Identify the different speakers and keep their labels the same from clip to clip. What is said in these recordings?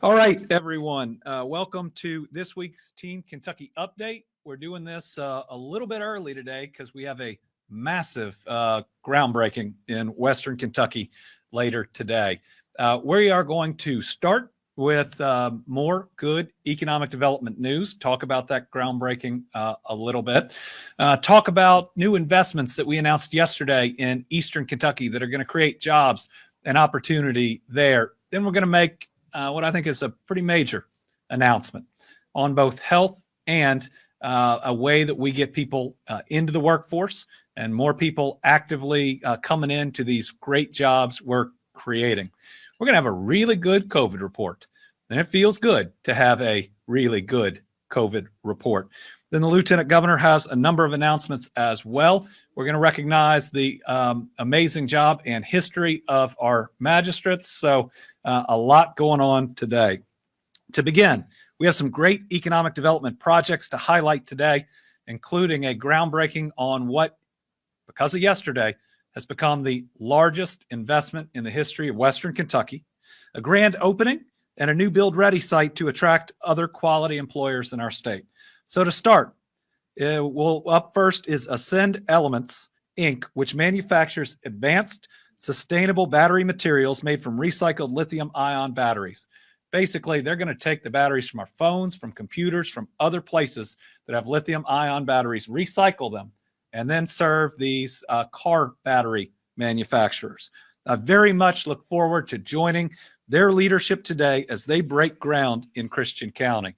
Speaker 1: All right, everyone. Welcome to this week's Team Kentucky Update. We're doing this a little bit early today because we have a massive groundbreaking in Western Kentucky later today. We are going to start with more good economic development news, talk about that groundbreaking a little bit, talk about new investments that we announced yesterday in Eastern Kentucky that are going to create jobs and opportunity there. Then we're going to make what I think is a pretty major announcement on both health and a way that we get people into the workforce and more people actively coming into these great jobs we're creating. We're going to have a really good COVID report, and it feels good to have a really good COVID report. Then the Lieutenant Governor has a number of announcements as well. We're going to recognize the amazing job and history of our magistrates. So a lot going on today. To begin, we have some great economic development projects to highlight today, including a groundbreaking on what, because of yesterday, has become the largest investment in the history of Western Kentucky, a grand opening, and a new build-ready site to attract other quality employers in our state. So to start, up first is Ascend Elements, Inc., which manufactures advanced, sustainable battery materials made from recycled lithium-ion batteries. Basically, they're going to take the batteries from our phones, from computers, from other places that have lithium-ion batteries, recycle them, and then serve these car battery manufacturers. I very much look forward to joining their leadership today as they break ground in Christian County.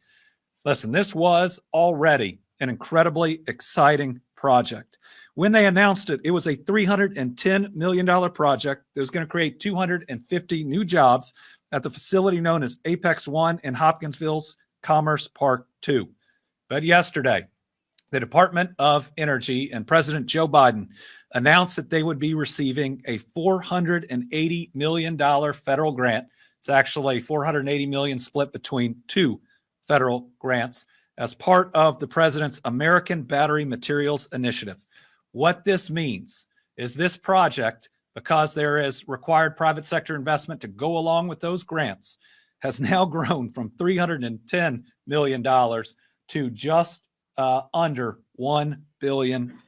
Speaker 1: Listen, this was already an incredibly exciting project. When they announced it, it was a $310 million project that was going to create 250 new jobs at the facility known as Apex One in Hopkinsville's Commerce Park 2. But yesterday, the Department of Energy and President Joe Biden announced that they would be receiving a $480 million federal grant. It's actually $480 million split between two federal grants as part of the president's American Battery Materials Initiative. What this means is this project, because there is required private sector investment to go along with those grants, has now grown from $310 million to just under $1 billion.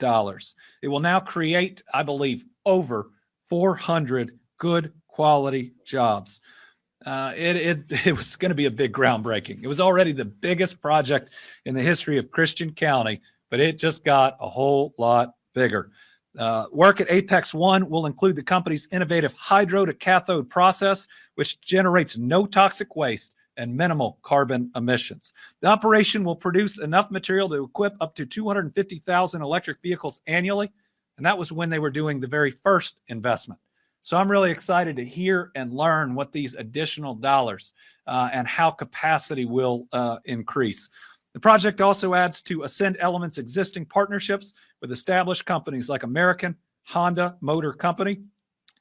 Speaker 1: It will now create, I believe, over 400 good quality jobs. It was going to be a big groundbreaking. It was already the biggest project in the history of Christian County, but it just got a whole lot bigger. Work at Apex One will include the company's innovative hydro to cathode process, which generates no toxic waste and minimal carbon emissions. The operation will produce enough material to equip up to 250,000 electric vehicles annually, and that was when they were doing the very first investment. So I'm really excited to hear and learn what these additional dollars and how capacity will increase. The project also adds to Ascend Elements' existing partnerships with established companies like American, Honda Motor Company,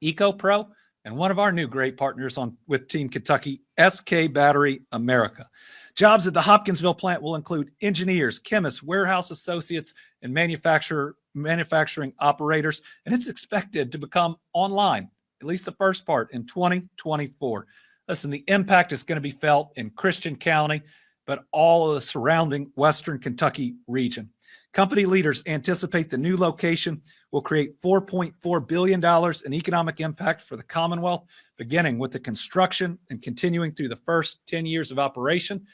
Speaker 1: EcoPro, and one of our new great partners with Team Kentucky, SK Battery America. Jobs at the Hopkinsville plant will include engineers, chemists, warehouse associates, and manufacturing operators, and it's expected to become online, at least the first part, in 2024. Listen, the impact is going to be felt in Christian County, but all of the surrounding Western Kentucky region. Company leaders anticipate the new location will create $4.4 billion in economic impact for the Commonwealth, beginning with the construction and continuing through the first 10 years of operation.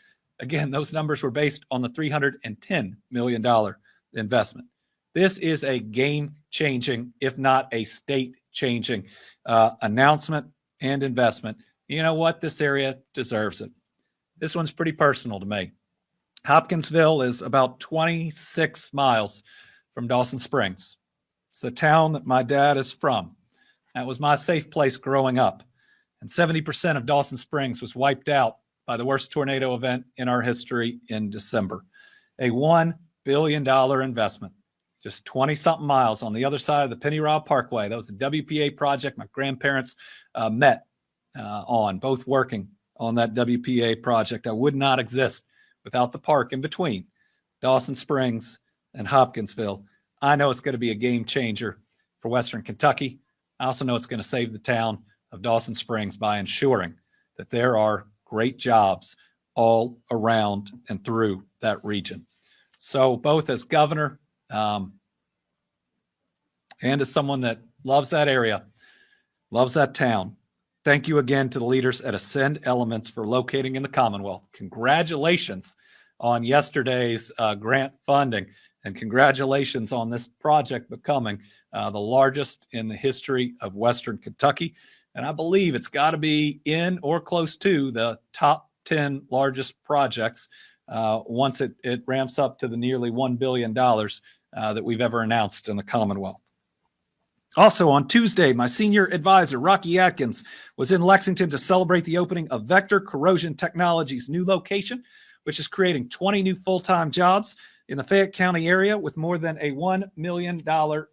Speaker 1: Again, those numbers were based on the $310 million investment. This is a game-changing, if not a state-changing announcement and investment. You know what? This area deserves it. This one's pretty personal to me. Hopkinsville is about 26 miles from Dawson Springs. It's the town that my dad is from. That was my safe place growing up. And 70% of Dawson Springs was wiped out by the worst tornado event in our history in December. A $1 billion investment, just 20-something miles on the other side of the Penny Rod Parkway. That was the WPA project my grandparents met on, both working on that WPA project. I would not exist without the park in between Dawson Springs and Hopkinsville. I know it's going to be a game changer for Western Kentucky. I also know it's going to save the town of Dawson Springs by ensuring that there are great jobs all around and through that region. So both as governor and as someone that loves that area, loves that town, thank you again to the leaders at Ascend Elements for locating in the Commonwealth. Congratulations on yesterday's grant funding, and congratulations on this project becoming the largest in the history of Western Kentucky. And I believe it's got to be in or close to the top 10 largest projects once it ramps up to the nearly $1 billion that we've ever announced in the Commonwealth. Also on Tuesday, my senior advisor, Rocky Atkins, was in Lexington to celebrate the opening of Vector Corrosion Technologies' new location, which is creating 20 new full-time jobs in the Fayette County area with more than a $1 million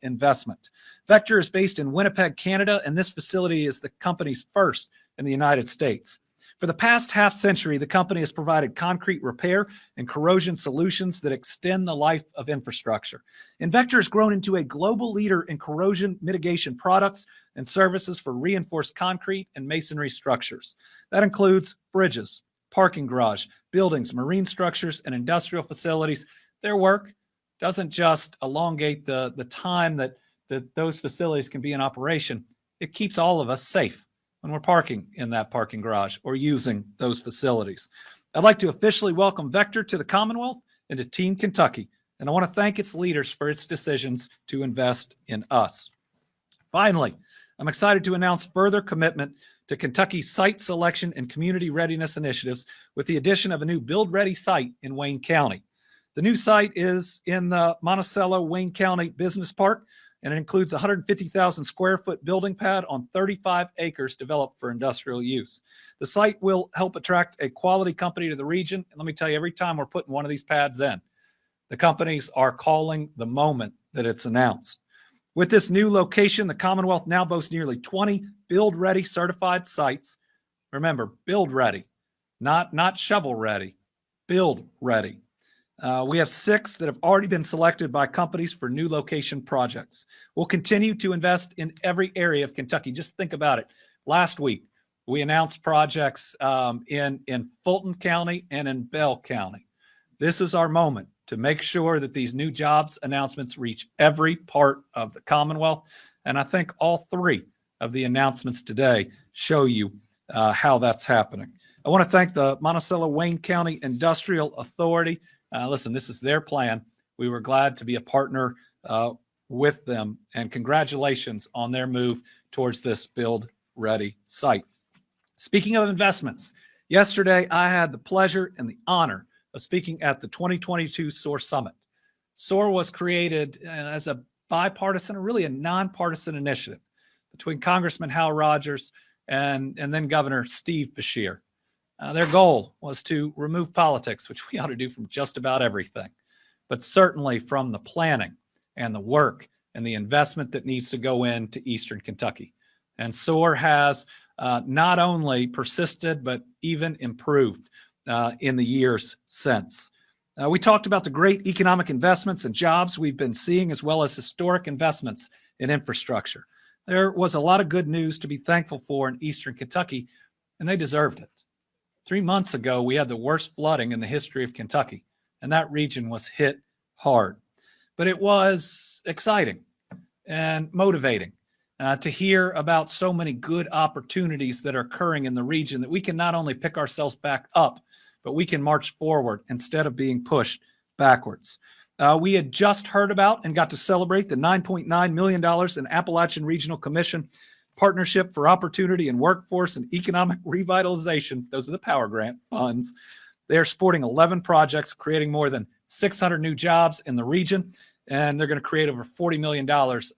Speaker 1: investment. Vector is based in Winnipeg, Canada, and this facility is the company's first in the United States. For the past half century, the company has provided concrete repair and corrosion solutions that extend the life of infrastructure. And Vector has grown into a global leader in corrosion mitigation products and services for reinforced concrete and masonry structures. That includes bridges, parking garage, buildings, marine structures, and industrial facilities. Their work doesn't just elongate the time that those facilities can be in operation. It keeps all of us safe when we're parking in that parking garage or using those facilities. I'd like to officially welcome Vector to the Commonwealth and to Team Kentucky, and I want to thank its leaders for its decisions to invest in us. Finally, I'm excited to announce further commitment to Kentucky's site selection and community readiness initiatives with the addition of a new build-ready site in Wayne County. The new site is in the Monticello Wayne County Business Park, and it includes a 150,000 square foot building pad on 35 acres developed for industrial use. The site will help attract a quality company to the region. And let me tell you, every time we're putting one of these pads in, the companies are calling the moment that it's announced. With this new location, the Commonwealth now boasts nearly 20 build-ready certified sites. Remember, build-ready, not shovel-ready, build-ready. We have 6 that have already been selected by companies for new location projects. We'll continue to invest in every area of Kentucky. Just think about it. Last week, we announced projects in Fulton County and in Bell County. This is our moment to make sure that these new jobs announcements reach every part of the Commonwealth. And I think all 3 of the announcements today show you how that's happening. I want to thank the Monticello Wayne County Industrial Authority. Listen, this is their plan. We were glad to be a partner with them, and congratulations on their move towards this build-ready site. Speaking of investments, yesterday I had the pleasure and the honor of speaking at the 2022 SOAR Summit. SOAR was created as a bipartisan, or really a nonpartisan initiative between Congressman Hal Rogers and then Governor Steve Beshear. Their goal was to remove politics, which we ought to do from just about everything, but certainly from the planning and the work and the investment that needs to go into Eastern Kentucky. And SOAR has not only persisted, but even improved in the years since. We talked about the great economic investments and jobs we've been seeing, as well as historic investments in infrastructure. There was a lot of good news to be thankful for in Eastern Kentucky, and they deserved it. 3 months ago, we had the worst flooding in the history of Kentucky, and that region was hit hard. But it was exciting and motivating to hear about so many good opportunities that are occurring in the region, that we can not only pick ourselves back up, but we can march forward instead of being pushed backwards. We had just heard about and got to celebrate the $9.9 million in Appalachian Regional Commission Partnership for Opportunity and Workforce and Economic Revitalization. Those are the Power Grant funds. They're supporting 11 projects, creating more than 600 new jobs in the region, and they're going to create over $40 million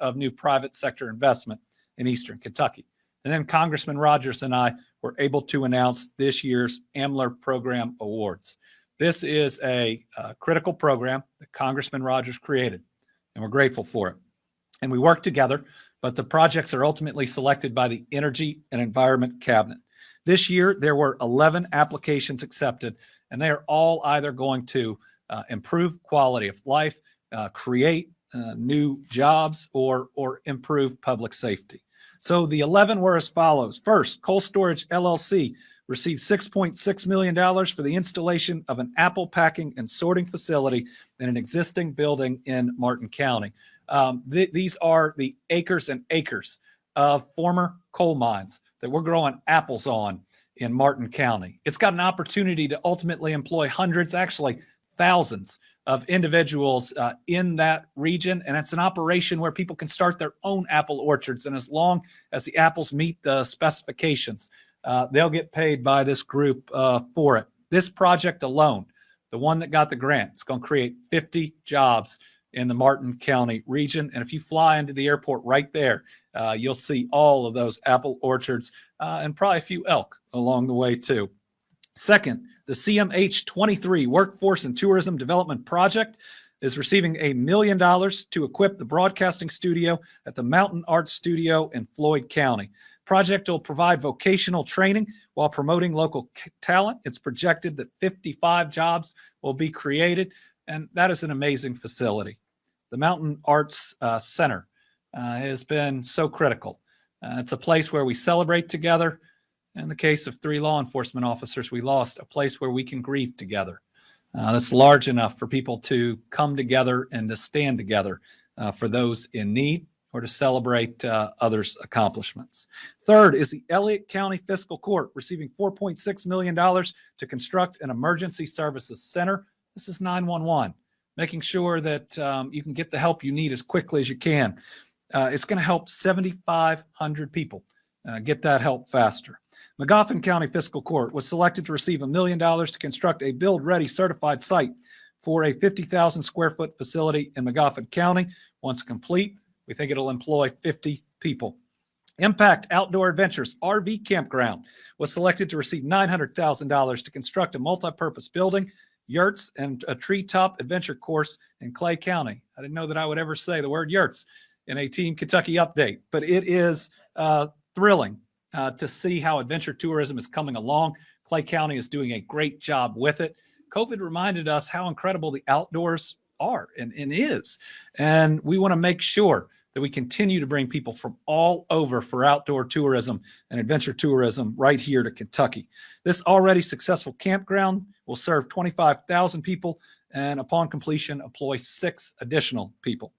Speaker 1: of new private sector investment in Eastern Kentucky. And then Congressman Rogers and I were able to announce this year's AMLR Program Awards. This is a critical program that Congressman Rogers created, and we're grateful for it. And we work together, but the projects are ultimately selected by the Energy and Environment Cabinet. This year, there were 11 applications accepted, and they are all either going to improve quality of life, create new jobs, or improve public safety. So the 11 were as follows. First, Coal Storage LLC received $6.6 million for the installation of an apple packing and sorting facility in an existing building in Martin County. These are the acres and acres of former coal mines that we're growing apples on in Martin County. It's got an opportunity to ultimately employ hundreds, actually thousands of individuals in that region. And it's an operation where people can start their own apple orchards. And as long as the apples meet the specifications, they'll get paid by this group for it. This project alone, the one that got the grant, is going to create 50 jobs in the Martin County region. And if you fly into the airport right there, you'll see all of those apple orchards and probably a few elk along the way too. Second, the CMH-23 Workforce and Tourism Development Project is receiving $1 million to equip the broadcasting studio at the Mountain Arts Studio in Floyd County. Project will provide vocational training while promoting local talent. It's projected that 55 jobs will be created, and that is an amazing facility. The Mountain Arts Center has been so critical. It's a place where we celebrate together. In the case of 3 law enforcement officers we lost, a place where we can grieve together. That's large enough for people to come together and to stand together for those in need or to celebrate others' accomplishments. Third is the Elliott County Fiscal Court receiving $4.6 million to construct an emergency services center. This is 911, making sure that you can get the help you need as quickly as you can. It's going to help 7,500 people get that help faster. Magoffin County Fiscal Court was selected to receive $1 million to construct a build-ready certified site for a 50,000 square foot facility in Magoffin County. Once complete, we think it'll employ 50 people. Impact Outdoor Adventures RV Campground was selected to receive $900,000 to construct a multi-purpose building, yurts, and a treetop adventure course in Clay County. I didn't know that I would ever say the word yurts in a Team Kentucky update, but it is thrilling to see how adventure tourism is coming along. Clay County is doing a great job with it. COVID reminded us how incredible the outdoors are and is. And we want to make sure that we continue to bring people from all over for outdoor tourism and adventure tourism right here to Kentucky. This already successful campground will serve 25,000 people and upon completion, employ 6 additional people.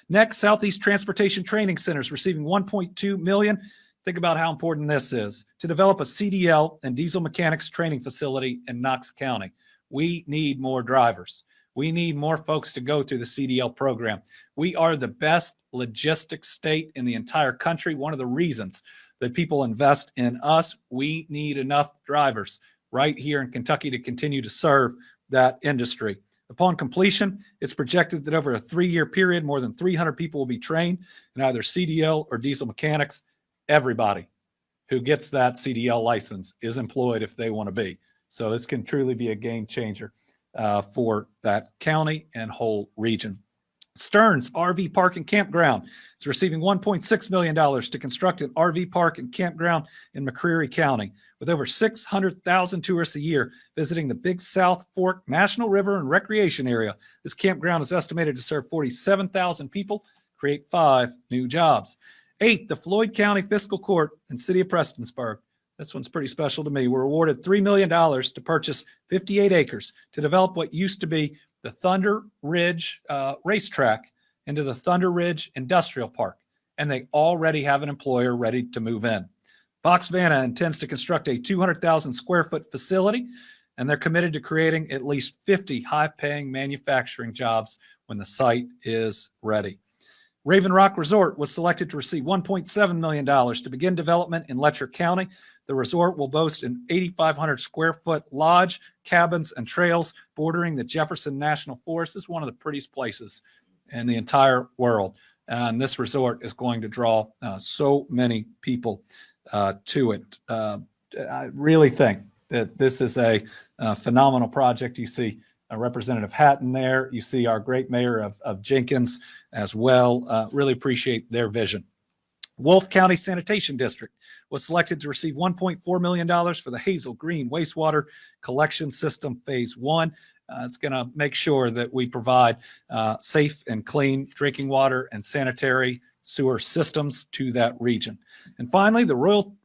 Speaker 1: Next, Southeast Transportation Training Centers receiving $1.2 million. Think about how important this is to develop a CDL and diesel mechanics training facility in Knox County. We need more drivers. We need more folks to go through the CDL program. We are the best logistics state in the entire country. One of the reasons that people invest in us, we need enough drivers right here in Kentucky to continue to serve that industry. Upon completion, it's projected that over a 3-year period, more than 300 people will be trained in either CDL or diesel mechanics. Everybody who gets that CDL license is employed if they want to be. So this can truly be a game changer for that county and whole region. Stearns RV Park and Campground is receiving $1.6 million to construct an RV park and campground in McCreary County. With over 600,000 tourists a year visiting the Big South Fork National River and Recreation Area, this campground is estimated to serve 47,000 people, create 5 new jobs. 8, the Floyd County Fiscal Court and City of Prestonsburg. This one's pretty special to me. We're awarded $3 million to purchase 58 acres to develop what used to be the Thunder Ridge racetrack into the Thunder Ridge Industrial Park. And they already have an employer ready to move in. Box Vanna intends to construct a 200,000 square foot facility, and they're committed to creating at least 50 high-paying manufacturing jobs when the site is ready. Raven Rock Resort was selected to receive $1.7 million to begin development in Letcher County. The resort will boast an 8,500 square foot lodge, cabins, and trails bordering the Jefferson National Forest. It's one of the prettiest places in the entire world. And this resort is going to draw so many people to it. I really think that this is a phenomenal project. You see Representative Hatton there. You see our great mayor of Jenkins as well. Really appreciate their vision. Wolfe County Sanitation District was selected to receive $1.4 million for the Hazel Green Wastewater Collection System Phase 1. It's going to make sure that we provide safe and clean drinking water and sanitary sewer systems to that region. And finally, the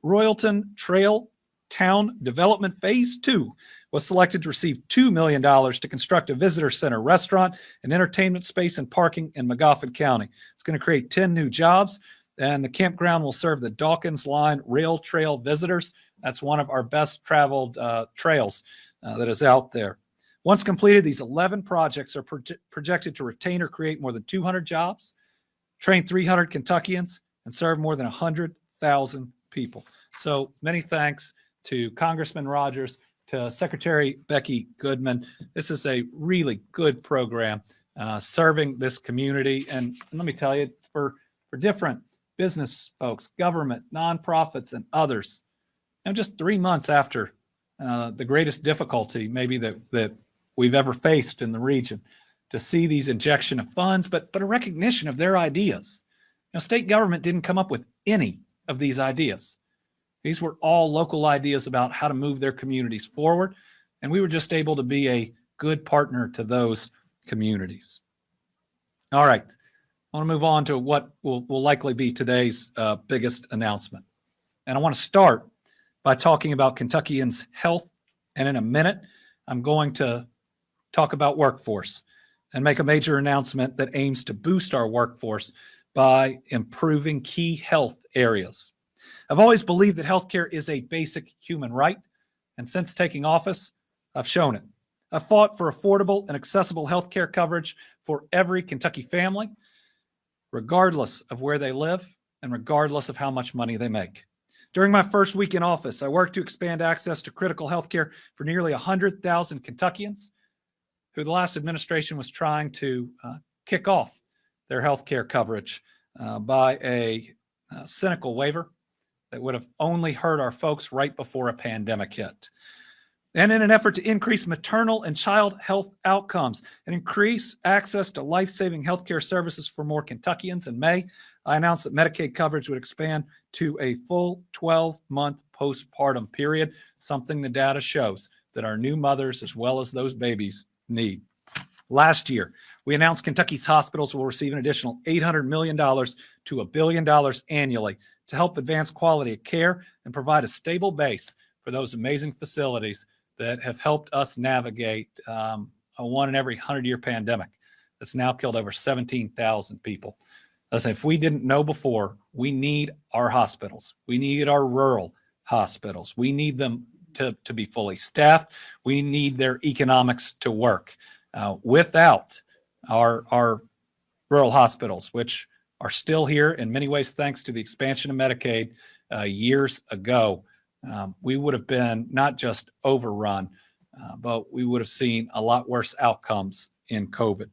Speaker 1: Royalton Trail Town Development Phase 2 was selected to receive $2 million to construct a visitor center, restaurant, and entertainment space and parking in Magoffin County. It's going to create 10 new jobs, and the campground will serve the Dawkins Line Rail Trail visitors. That's one of our best traveled trails that is out there. Once completed, these 11 projects are projected to retain or create more than 200 jobs, train 300 Kentuckians, and serve more than 100,000 people. So many thanks to Congressman Rogers, to Secretary Becky Goodman. This is a really good program serving this community. And let me tell you, for different business folks, government, nonprofits, and others, just 3 months after the greatest difficulty maybe that we've ever faced in the region, to see these injection of funds, but a recognition of their ideas. State government didn't come up with any of these ideas. These were all local ideas about how to move their communities forward, and we were just able to be a good partner to those communities. All right, I want to move on to what will likely be today's biggest announcement. And I want to start by talking about Kentuckians' health, and in a minute, I'm going to talk about workforce and make a major announcement that aims to boost our workforce by improving key health areas. I've always believed that healthcare is a basic human right, and since taking office, I've shown it. I've fought for affordable and accessible healthcare coverage for every Kentucky family, regardless of where they live and regardless of how much money they make. During my first week in office, I worked to expand access to critical healthcare for nearly 100,000 Kentuckians who the last administration was trying to kick off their healthcare coverage by a cynical waiver that would have only hurt our folks right before a pandemic hit. And in an effort to increase maternal and child health outcomes and increase access to life-saving healthcare services for more Kentuckians, in May, I announced that Medicaid coverage would expand to a full 12-month postpartum period, something the data shows that our new mothers, as well as those babies, need. Last year, we announced Kentucky's hospitals will receive an additional $800 million to $1 billion annually to help advance quality of care and provide a stable base for those amazing facilities that have helped us navigate a 1 in every 100-year pandemic that's now killed over 17,000 people. Listen, if we didn't know before, we need our hospitals. We need our rural hospitals. We need them to be fully staffed. We need their economics to work. Without our rural hospitals, which are still here in many ways thanks to the expansion of Medicaid years ago, we would have been not just overrun, but we would have seen a lot worse outcomes in COVID.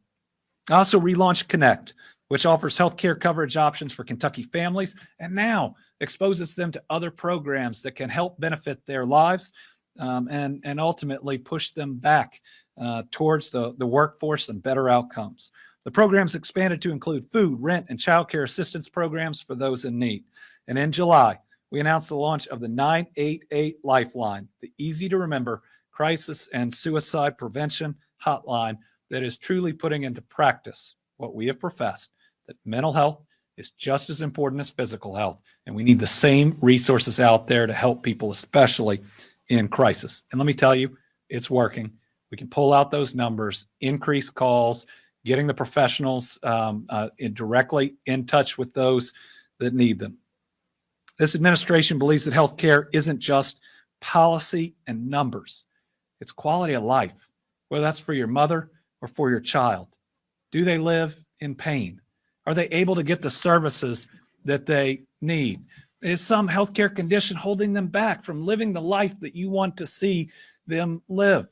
Speaker 1: I also relaunched Connect, which offers healthcare coverage options for Kentucky families and now exposes them to other programs that can help benefit their lives and ultimately push them back towards the workforce and better outcomes. The program's expanded to include food, rent, and childcare assistance programs for those in need. And in July, we announced the launch of the 988 Lifeline, the easy-to-remember crisis and suicide prevention hotline that is truly putting into practice what we have professed, that mental health is just as important as physical health, and we need the same resources out there to help people, especially in crisis. And let me tell you, it's working. We can pull out those numbers, increase calls, getting the professionals directly in touch with those that need them. This administration believes that healthcare isn't just policy and numbers. It's quality of life, whether that's for your mother or for your child. Do they live in pain? Are they able to get the services that they need? Is some healthcare condition holding them back from living the life that you want to see them live?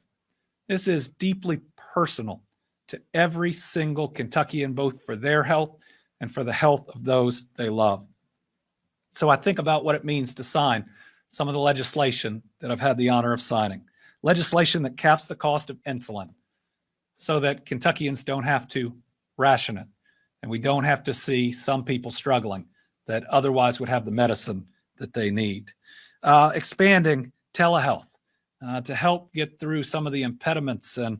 Speaker 1: This is deeply personal to every single Kentuckian, both for their health and for the health of those they love. So I think about what it means to sign some of the legislation that I've had the honor of signing. Legislation that caps the cost of insulin so that Kentuckians don't have to ration it, and we don't have to see some people struggling that otherwise would have the medicine that they need. Expanding telehealth to help get through some of the impediments and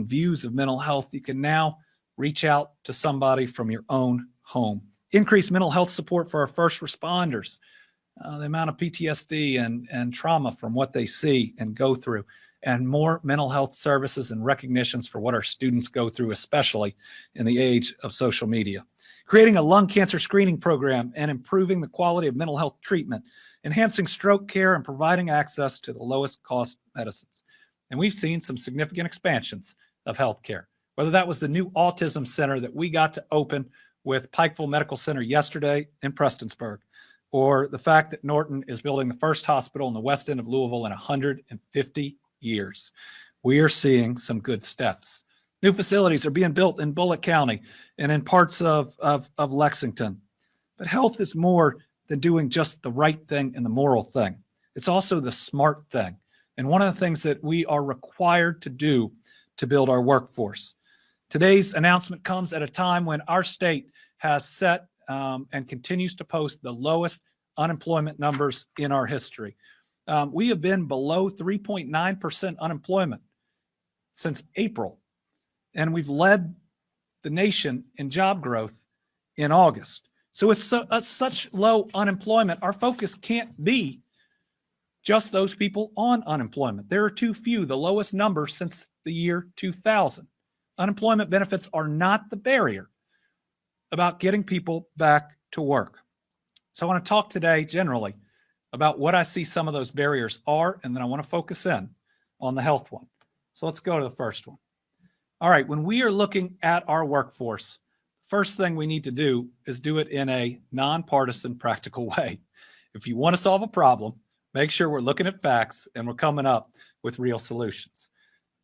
Speaker 1: views of mental health. You can now reach out to somebody from your own home. Increase mental health support for our first responders. the amount of PTSD and trauma from what they see and go through, and more mental health services and recognitions for what our students go through, especially in the age of social media. Creating a lung cancer screening program and improving the quality of mental health treatment, enhancing stroke care, and providing access to the lowest cost medicines. And we've seen some significant expansions of healthcare, whether that was the new autism center that we got to open with Pikeville Medical Center yesterday in Prestonsburg, or the fact that Norton is building the first hospital in the west end of Louisville in 150 years. We are seeing some good steps. New facilities are being built in Bullitt County and in parts of Lexington. But health is more than doing just the right thing and the moral thing. It's also the smart thing. And one of the things that we are required to do to build our workforce. Today's announcement comes at a time when our state has set and continues to post the lowest unemployment numbers in our history. We have been below 3.9% unemployment since April, and we've led the nation in job growth in August. So with such low unemployment, our focus can't be just those people on unemployment. There are too few, the lowest number since the year 2000. Unemployment benefits are not the barrier about getting people back to work. So I want to talk today generally about what I see some of those barriers are, and then I want to focus in on the health one. So let's go to the first one. All right, when we are looking at our workforce, first thing we need to do is do it in a nonpartisan, practical way. If you want to solve a problem, make sure we're looking at facts and we're coming up with real solutions.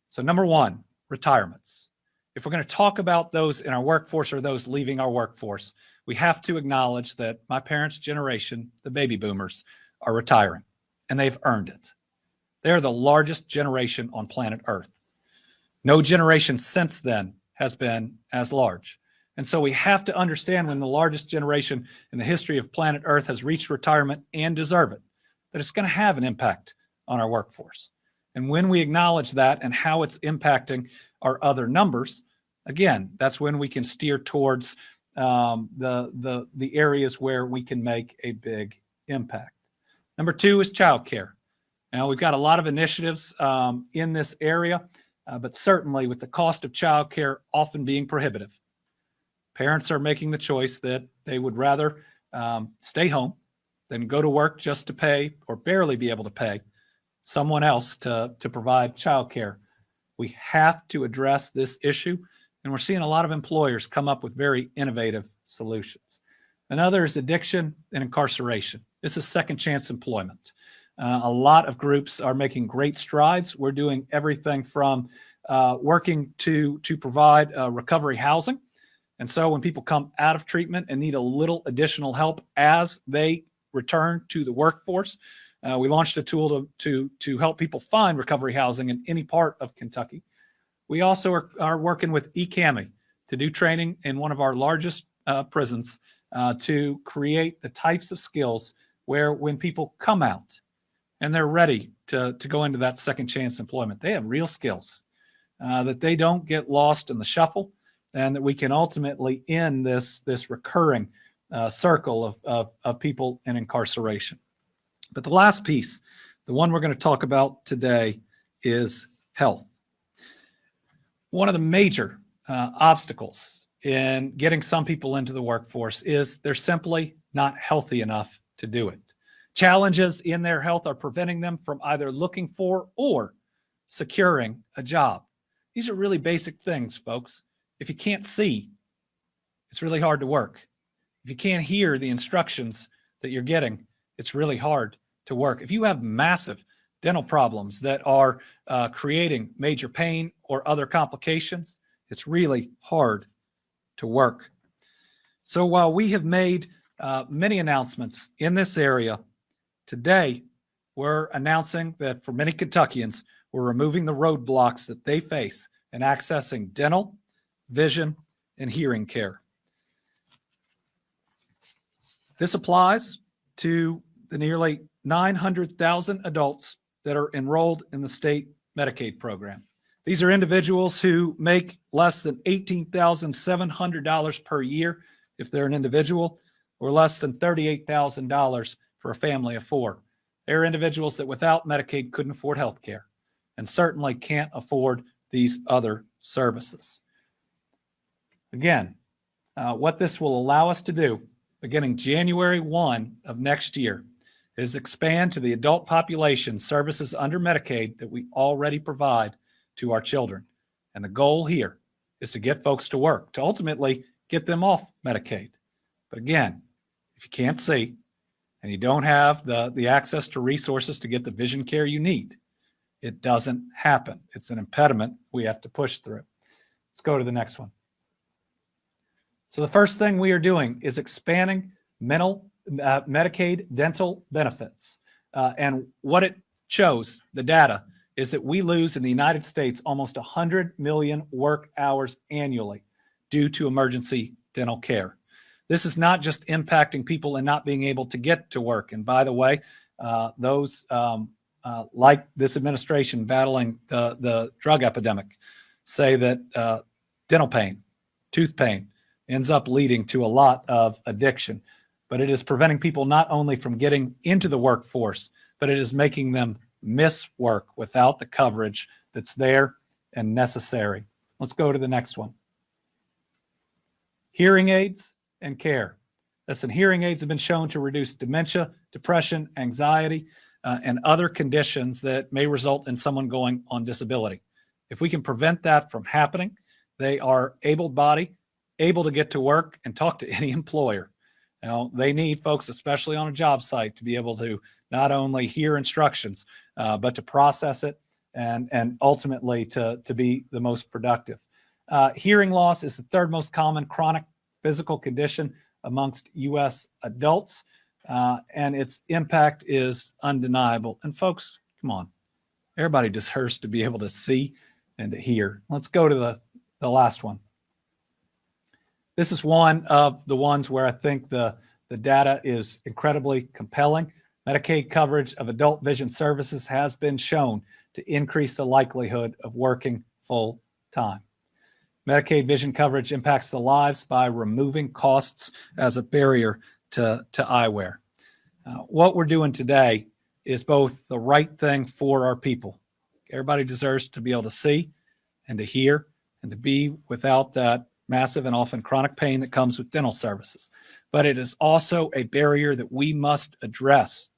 Speaker 1: So number one, retirements. If we're going to talk about those in our workforce or those leaving our workforce, we have to acknowledge that my parents' generation, the baby boomers, are retiring, and they've earned it. They're the largest generation on planet Earth. No generation since then has been as large. And so we have to understand when the largest generation in the history of planet Earth has reached retirement and deserve it, that it's going to have an impact on our workforce. And when we acknowledge that and how it's impacting our other numbers, again, that's when we can steer towards the areas where we can make a big impact. Number two is childcare. Now, we've got a lot of initiatives in this area, but certainly with the cost of childcare often being prohibitive, parents are making the choice that they would rather stay home than go to work just to pay or barely be able to pay someone else to provide childcare. We have to address this issue, and we're seeing a lot of employers come up with very innovative solutions. Another is addiction and incarceration. This is second chance employment. A lot of groups are making great strides. We're doing everything from working to provide recovery housing. And so when people come out of treatment and need a little additional help as they return to the workforce, we launched a tool to help people find recovery housing in any part of Kentucky. We also are working with KCMA to do training in one of our largest prisons to create the types of skills where when people come out and they're ready to go into that second chance employment, they have real skills that they don't get lost in the shuffle, and that we can ultimately end this recurring circle of people in incarceration. But the last piece, the one we're going to talk about today, is health. One of the major obstacles in getting some people into the workforce is they're simply not healthy enough to do it. Challenges in their health are preventing them from either looking for or securing a job. These are really basic things, folks. If you can't see, it's really hard to work. If you can't hear the instructions that you're getting, it's really hard to work. If you have massive dental problems that are creating major pain or other complications, it's really hard to work. So while we have made many announcements in this area, today we're announcing that for many Kentuckians, we're removing the roadblocks that they face in accessing dental, vision, and hearing care. This applies to the nearly 900,000 adults that are enrolled in the state Medicaid program. These are individuals who make less than $18,700 per year if they're an individual, or less than $38,000 for for a family of four. There are individuals that without Medicaid couldn't afford health care and certainly can't afford these other services. Again, what this will allow us to do, beginning January 1 of next year, is expand to the adult population services under Medicaid that we already provide to our children. And the goal here is to get folks to work, to ultimately get them off Medicaid. But again, if you can't see and you don't have the access to resources to get the vision care you need, it doesn't happen. It's an impediment we have to push through. Let's go to the next one. So the first thing we are doing is expanding Medicaid dental benefits. And what it shows, the data, is that we lose in the United States almost 100 million work hours annually due to emergency dental care. This is not just impacting people and not being able to get to work. And by the way, those like this administration battling the drug epidemic say that dental pain, tooth pain, ends up leading to a lot of addiction. But it is preventing people not only from getting into the workforce, but it is making them miss work without the coverage that's there and necessary. Let's go to the next one. Hearing aids and care. Listen, hearing aids have been shown to reduce dementia, depression, anxiety, and other conditions that may result in someone going on disability. If we can prevent that from happening, they are able-bodied, able to get to work and talk to any employer. Now, they need folks, especially on a job site, to be able to not only hear instructions, but to process it and ultimately to be the most productive. Hearing loss is the third most common chronic physical condition amongst U.S. adults, and its impact is undeniable. And folks, come on, everybody deserves to be able to see and to hear. Let's go to the last one. This is one of the ones where I think the data is incredibly compelling. Medicaid coverage of adult vision services has been shown to increase the likelihood of working full time. Medicaid vision coverage impacts the lives by removing costs as a barrier to eyewear. What we're doing today is both the right thing for our people. Everybody deserves to be able to see and to hear and to be without that massive and often chronic pain that comes with dental services. But it is also a barrier that we must address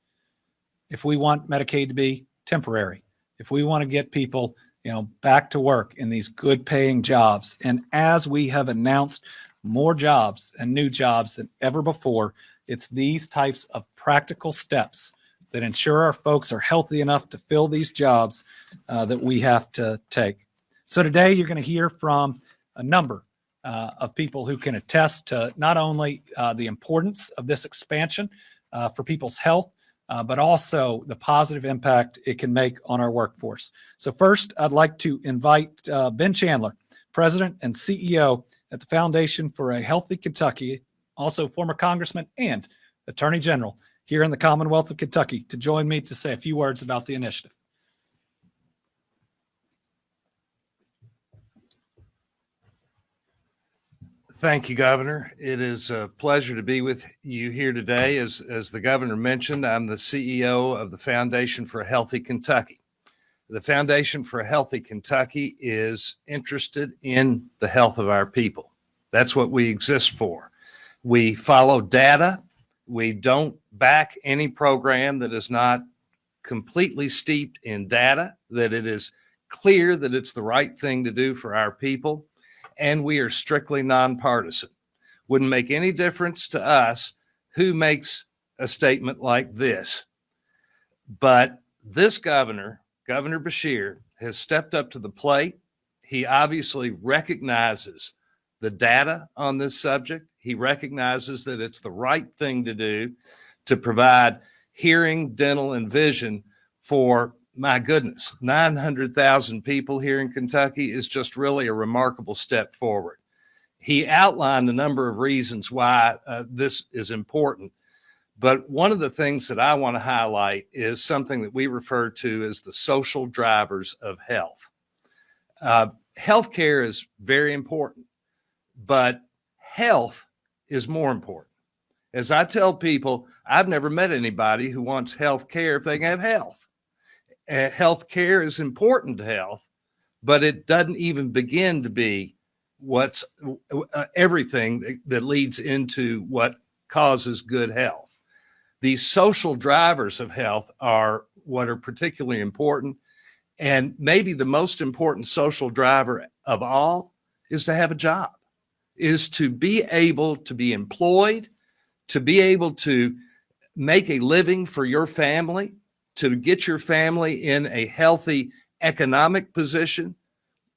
Speaker 1: if we want Medicaid to be temporary, if we want to get people, back to work in these good paying jobs. And as we have announced more jobs and new jobs than ever before, it's these types of practical steps that ensure our folks are healthy enough to fill these jobs that we have to take. So today you're going to hear from a number of people who can attest to not only the importance of this expansion for people's health, but also the positive impact it can make on our workforce. So first, I'd like to invite Ben Chandler, President and CEO at the Foundation for a Healthy Kentucky, also former Congressman and Attorney General here in the Commonwealth of Kentucky, to join me to say a few words about the initiative.
Speaker 2: Thank you, Governor. It is a pleasure to be with you here today. As the Governor mentioned, I'm the CEO of the Foundation for a Healthy Kentucky. The Foundation for a Healthy Kentucky is interested in the health of our people. That's what we exist for. We follow data. We don't back any program that is not completely steeped in data, that it is clear that it's the right thing to do for our people. And we are strictly nonpartisan. Wouldn't make any difference to us who makes a statement like this. But this governor, Governor Beshear, has stepped up to the plate. He obviously recognizes the data on this subject. He recognizes that it's the right thing to do to provide hearing, dental, and vision for, my goodness, 900,000 people here in Kentucky is just really a remarkable step forward. He outlined a number of reasons why this is important. But one of the things that I want to highlight is something that we refer to as the social drivers of health. Healthcare is very important, but health is more important. As I tell people, I've never met anybody who wants health care if they can have health. Health care is important to health, but it doesn't even begin to be what's everything that leads into what causes good health. These social drivers of health are what are particularly important. And maybe the most important social driver of all is to have a job, is to be able to be employed, to be able to make a living for your family, to get your family in a healthy economic position.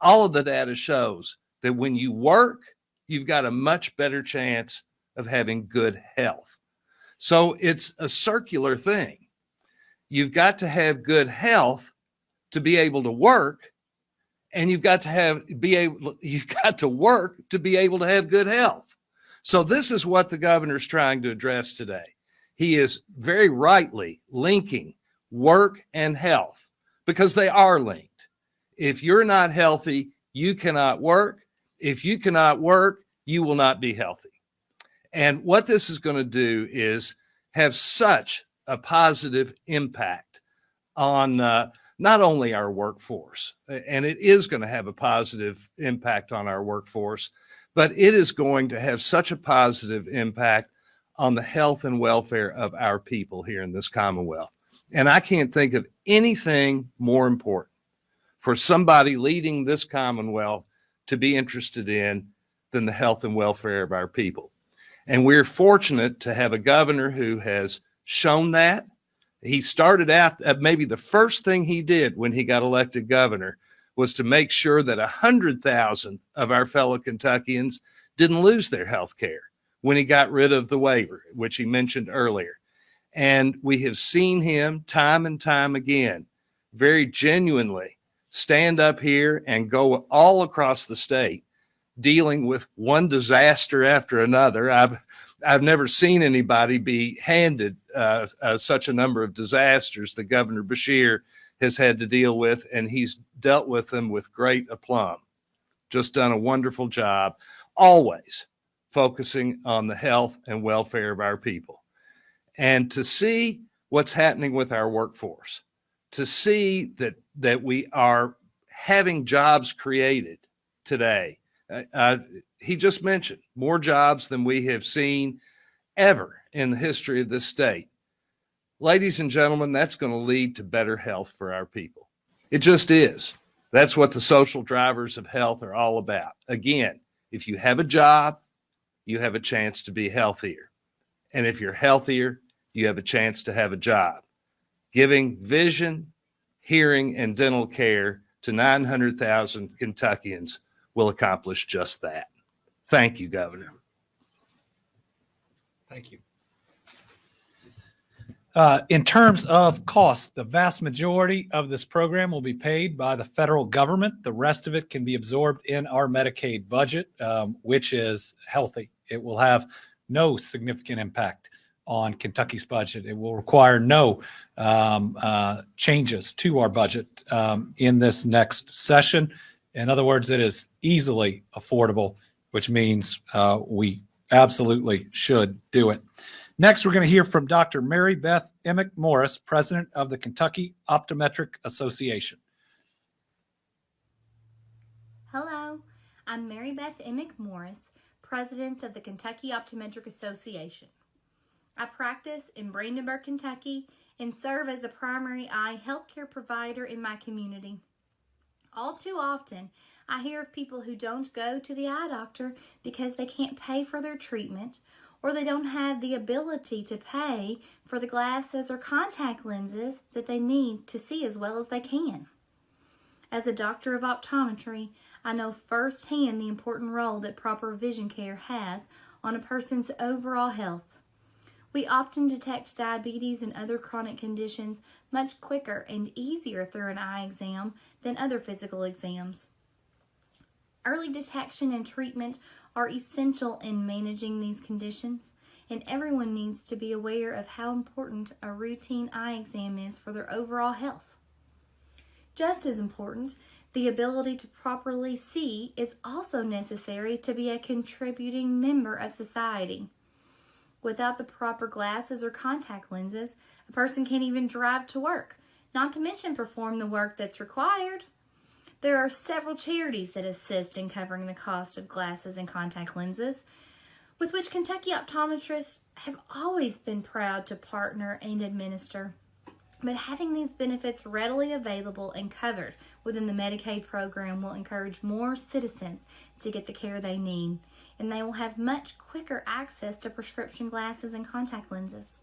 Speaker 2: All of the data shows that when you work, you've got a much better chance of having good health. So it's a circular thing. You've got to have good health to be able to work, and you've got to work to be able to have good health. So this is what the governor's trying to address today. He is very rightly linking work and health because they are linked. If you're not healthy, you cannot work. If you cannot work, you will not be healthy. And what this is going to do is have such a positive impact on not only our workforce, and it is going to have a positive impact on our workforce, but it is going to have such a positive impact on the health and welfare of our people here in this Commonwealth. And I can't think of anything more important for somebody leading this Commonwealth to be interested in than the health and welfare of our people. And we're fortunate to have a governor who has shown that. He started out, maybe the first thing he did when he got elected governor was to make sure that 100,000 of our fellow Kentuckians didn't lose their health care when he got rid of the waiver, which he mentioned earlier. And we have seen him time and time again, very genuinely stand up here and go all across the state, dealing with one disaster after another. I've never seen anybody be handed such a number of disasters that Governor Beshear has had to deal with, and he's dealt with them with great aplomb. Just done a wonderful job, always focusing on the health and welfare of our people. And to see what's happening with our workforce, to see that we are having jobs created today. He just mentioned more jobs than we have seen ever in the history of this state. Ladies and gentlemen, that's going to lead to better health for our people. It just is. That's what the social drivers of health are all about. Again, if you have a job, you have a chance to be healthier. And if you're healthier, you have a chance to have a job. Giving vision, hearing, and dental care to 900,000 Kentuckians will accomplish just that. Thank you, Governor.
Speaker 1: Thank you. In terms of costs, the vast majority of this program will be paid by the federal government. The rest of it can be absorbed in our Medicaid budget, which is healthy. It will have no significant impact on Kentucky's budget. It will require no changes to our budget in this next session. In other words, it is easily affordable, which means we absolutely should do it. Next, we're going to hear from Dr. Mary Beth Emick Morris, president of the Kentucky Optometric Association.
Speaker 3: Hello, I'm Mary Beth Emick Morris, president of the Kentucky Optometric Association. I practice in Brandenburg, Kentucky, and serve as the primary eye healthcare provider in my community. All too often, I hear of people who don't go to the eye doctor because they can't pay for their treatment, or they don't have the ability to pay for the glasses or contact lenses that they need to see as well as they can. As a doctor of optometry, I know firsthand the important role that proper vision care has on a person's overall health. We often detect diabetes and other chronic conditions much quicker and easier through an eye exam than other physical exams. Early detection and treatment are essential in managing these conditions, and everyone needs to be aware of how important a routine eye exam is for their overall health. Just as important, the ability to properly see is also necessary to be a contributing member of society. Without the proper glasses or contact lenses, a person can't even drive to work, not to mention perform the work that's required. There are several charities that assist in covering the cost of glasses and contact lenses, with which Kentucky optometrists have always been proud to partner and administer. But having these benefits readily available and covered within the Medicaid program will encourage more citizens to get the care they need, and they will have much quicker access to prescription glasses and contact lenses.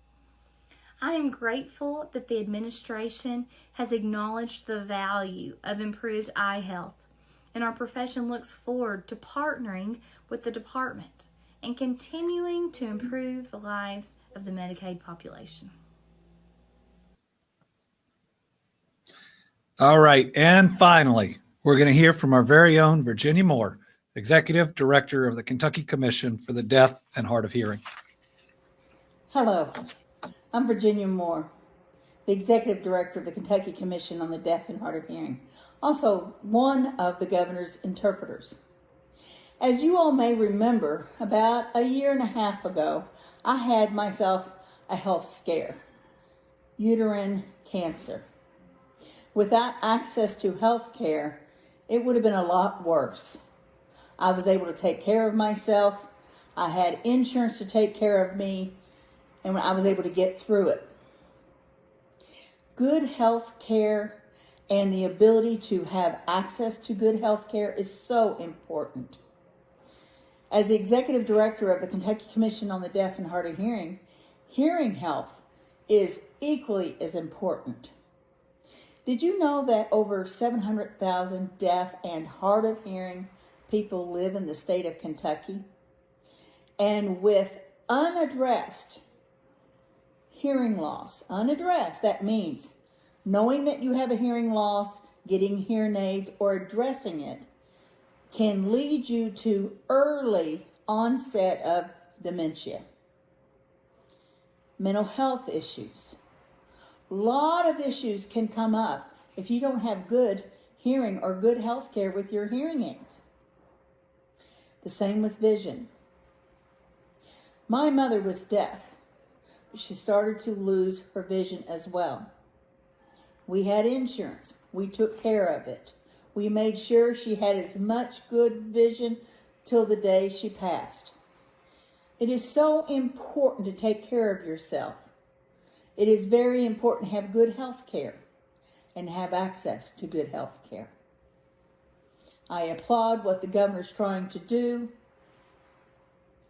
Speaker 3: I am grateful that the administration has acknowledged the value of improved eye health, and our profession looks forward to partnering with the department and continuing to improve the lives of the Medicaid population.
Speaker 1: All right. And finally, we're going to hear from our very own Virginia Moore, Executive Director of the Kentucky Commission for the Deaf and Hard of Hearing.
Speaker 4: Hello, I'm Virginia Moore, the Executive Director of the Kentucky Commission on the Deaf and Hard of Hearing, also one of the governor's interpreters. As you all may remember, about a year and a half ago, I had myself a health scare, uterine cancer. Without access to health care, it would have been a lot worse. I was able to take care of myself. I had insurance to take care of me, and I was able to get through it. Good health care and the ability to have access to good health care is so important. As the Executive Director of the Kentucky Commission on the Deaf and Hard of Hearing, hearing health is equally as important. Did you know that over 700,000 deaf and hard of hearing people live in the state of Kentucky? And with unaddressed hearing loss, that means knowing that you have a hearing loss, getting hearing aids, or addressing it, can lead you to early onset of dementia. Mental health issues. A lot of issues can come up if you don't have good hearing or good health care with your hearing aids. The same with vision. My mother was deaf, but she started to lose her vision as well. We had insurance. We took care of it. We made sure she had as much good vision till the day she passed. It is so important to take care of yourself. It is very important to have good health care and have access to good health care. I applaud what the governor's trying to do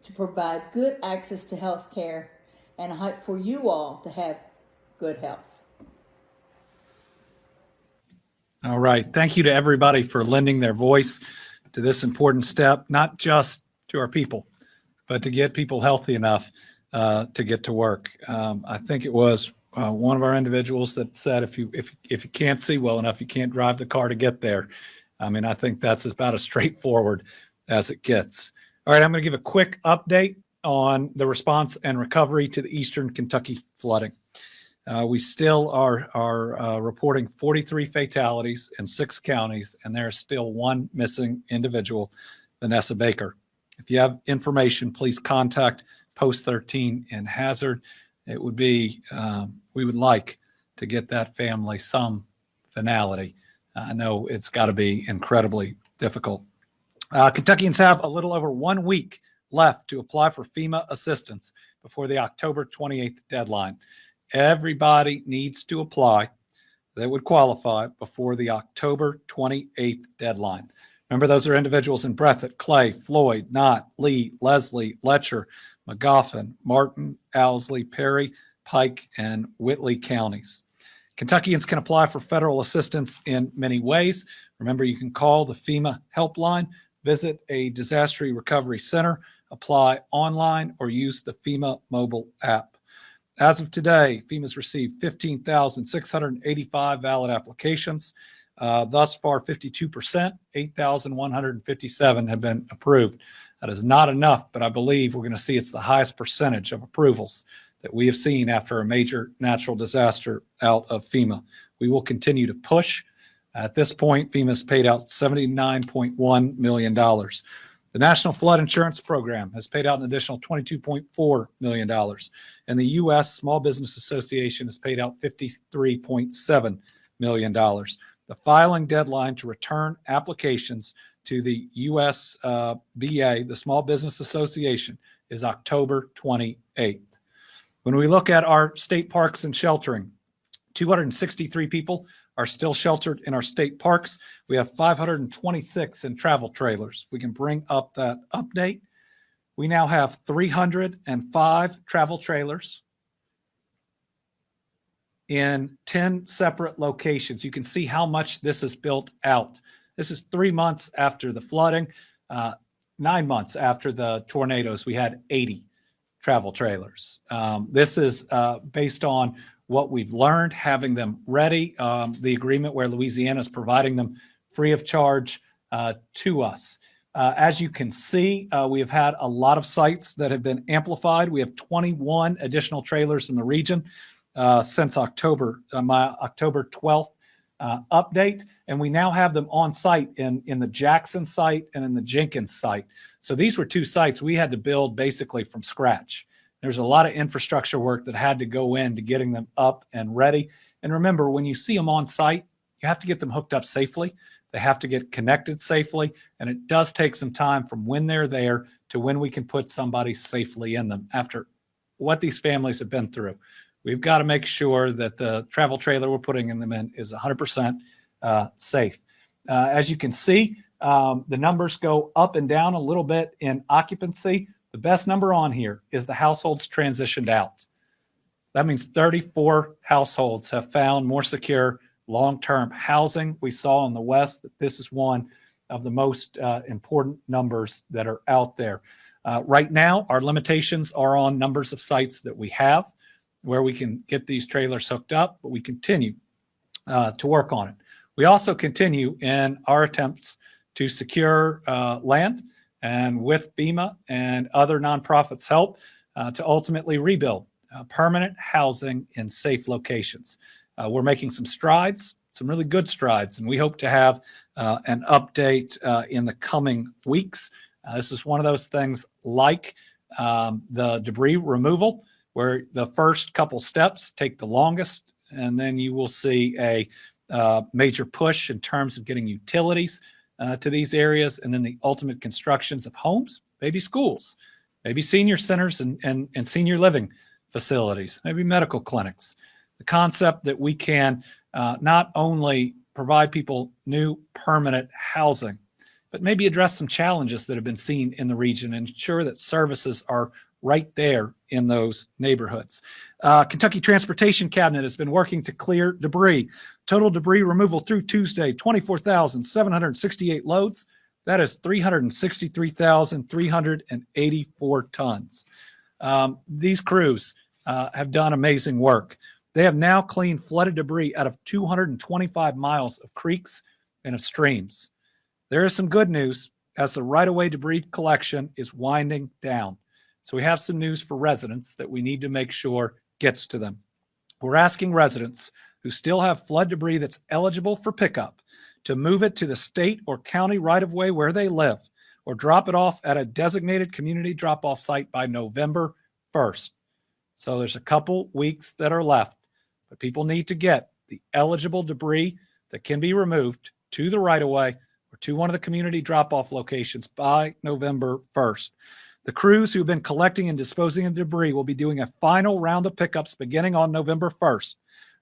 Speaker 4: to provide good access to health care, and I hope for you all to have good health.
Speaker 1: All right. Thank you to everybody for lending their voice to this important step, not just to our people, but to get people healthy enough to get to work. I think it was one of our individuals that said, if you can't see well enough, you can't drive the car to get there. I mean, I think that's about as straightforward as it gets. All right, I'm going to give a quick update on the response and recovery to the Eastern Kentucky flooding. We still are reporting 43 fatalities in 6 counties, and there's still one missing individual, Vanessa Baker. If you have information, please contact Post 13 in Hazard. It would be, we would like to get that family some finality. I know it's got to be incredibly difficult. Kentuckians have a little over 1 week left to apply for FEMA assistance before the October 28th deadline. Everybody needs to apply that would qualify before the October 28th deadline. Remember, those are individuals in Breathitt, Clay, Floyd, Knott, Lee, Leslie, Letcher, Magoffin, Martin, Owsley, Perry, Pike, and Whitley counties. Kentuckians can apply for federal assistance in many ways. Remember, you can call the FEMA helpline, visit a disaster recovery center, apply online, or use the FEMA mobile app. As of today, FEMA's received 15,685 valid applications. Thus far, 52%, 8,157 have been approved. That is not enough, but I believe we're going to see it's the highest percentage of approvals that we have seen after a major natural disaster out of FEMA. We will continue to push. At this point, FEMA's paid out $79.1 million. The National Flood Insurance Program has paid out an additional $22.4 million, and the U.S. Small Business Association has paid out $53.7 million. The filing deadline to return applications to the USBA, the Small Business Association, is October 28th. When we look at our state parks and sheltering, 263 people are still sheltered in our state parks. We have 526 in travel trailers. We can bring up that update. We now have 305 travel trailers in 10 separate locations. You can see how much this is built out. This is 3 months after the flooding, 9 months after the tornadoes. We had 80 travel trailers. This is based on what we've learned, having them ready, the agreement where Louisiana is providing them free of charge to us. As you can see, we have had a lot of sites that have been amplified. We have 21 additional trailers in the region since October, my October 12th update, and we now have them on site in the Jackson site and in the Jenkins site. So these were 2 sites we had to build basically from scratch. There's a lot of infrastructure work that had to go into getting them up and ready. And remember, when you see them on site, you have to get them hooked up safely. They have to get connected safely. And it does take some time from when they're there to when we can put somebody safely in them after what these families have been through. We've got to make sure that the travel trailer we're putting them in is 100% safe. As you can see, the numbers go up and down a little bit in occupancy. The best number on here is the households transitioned out. That means 34 households have found more secure long-term housing. We saw in the West that this is one of the most important numbers that are out there. Right now, our limitations are on numbers of sites that we have where we can get these trailers hooked up, but we continue to work on it. We also continue in our attempts to secure land, and with FEMA and other nonprofits' help, to ultimately rebuild permanent housing in safe locations. We're making some strides, some really good strides, and we hope to have an update in the coming weeks. This is one of those things like the debris removal, where the first couple steps take the longest, and then you will see a major push in terms of getting utilities to these areas, and then the ultimate constructions of homes, maybe schools, maybe senior centers and senior living facilities, maybe medical clinics. The concept that we can not only provide people new permanent housing, but maybe address some challenges that have been seen in the region and ensure that services are right there in those neighborhoods. Kentucky Transportation Cabinet has been working to clear debris. Total debris removal through Tuesday, 24,768 loads. That is 363,384 tons. These crews have done amazing work. They have now cleaned flooded debris out of 225 miles of creeks and of streams. There is some good news as the right-of-way debris collection is winding down. So we have some news for residents that we need to make sure gets to them. We're asking residents who still have flood debris that's eligible for pickup to move it to the state or county right-of-way where they live, or drop it off at a designated community drop-off site by November 1st. So there's a couple weeks that are left, but people need to get the eligible debris that can be removed to the right-of-way or to one of the community drop-off locations by November 1st. The crews who've been collecting and disposing of debris will be doing a final round of pickups beginning on November 1st.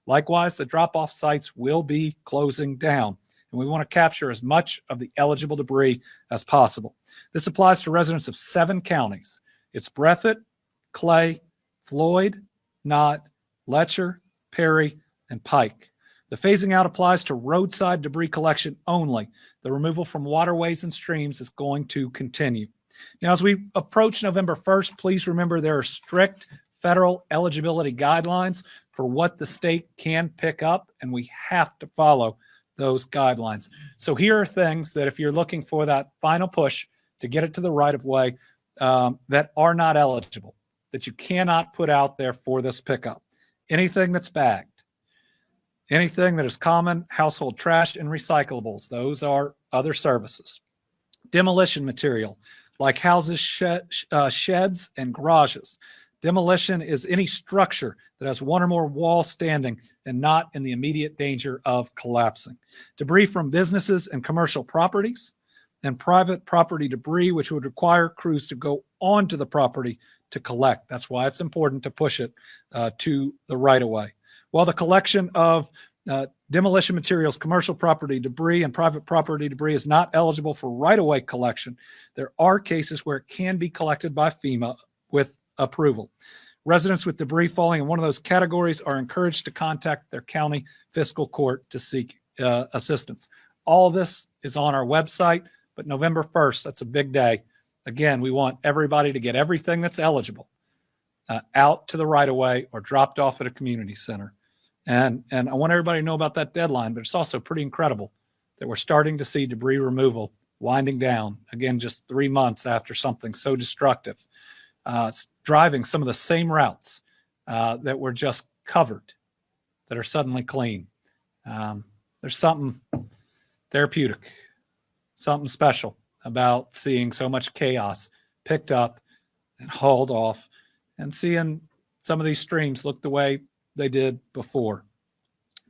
Speaker 1: Likewise, the drop-off sites will be closing down, and we want to capture as much of the eligible debris as possible. This applies to residents of 7 counties. It's Breathitt, Clay, Floyd, Knott, Letcher, Perry, and Pike. The phasing out applies to roadside debris collection only. The removal from waterways and streams is going to continue. Now, as we approach November 1st, please remember there are strict federal eligibility guidelines for what the state can pick up, and we have to follow those guidelines. So here are things that if you're looking for that final push to get it to the right-of-way that are not eligible, that you cannot put out there for this pickup. Anything that's bagged, anything that is common household trash and recyclables, those are other services. demolition material like houses, sheds, and garages. Demolition is any structure that has one or more walls standing and not in the immediate danger of collapsing. Debris from businesses and commercial properties, and private property debris, which would require crews to go onto the property to collect. That's why it's important to push it to the right-of-way. While the collection of demolition materials, commercial property debris, and private property debris is not eligible for right-of-way collection, there are cases where it can be collected by FEMA with approval. Residents with debris falling in one of those categories are encouraged to contact their county fiscal court to seek assistance. All this is on our website, but November 1st, that's a big day. Again, we want everybody to get everything that's eligible out to the right-of-way or dropped off at a community center. And I want everybody to know about that deadline, but it's also pretty incredible that we're starting to see debris removal winding down, again, just 3 months after something so destructive. It's driving some of the same routes that were just covered that are suddenly clean. There's something therapeutic, something special about seeing so much chaos picked up and hauled off and seeing some of these streams look the way they did before.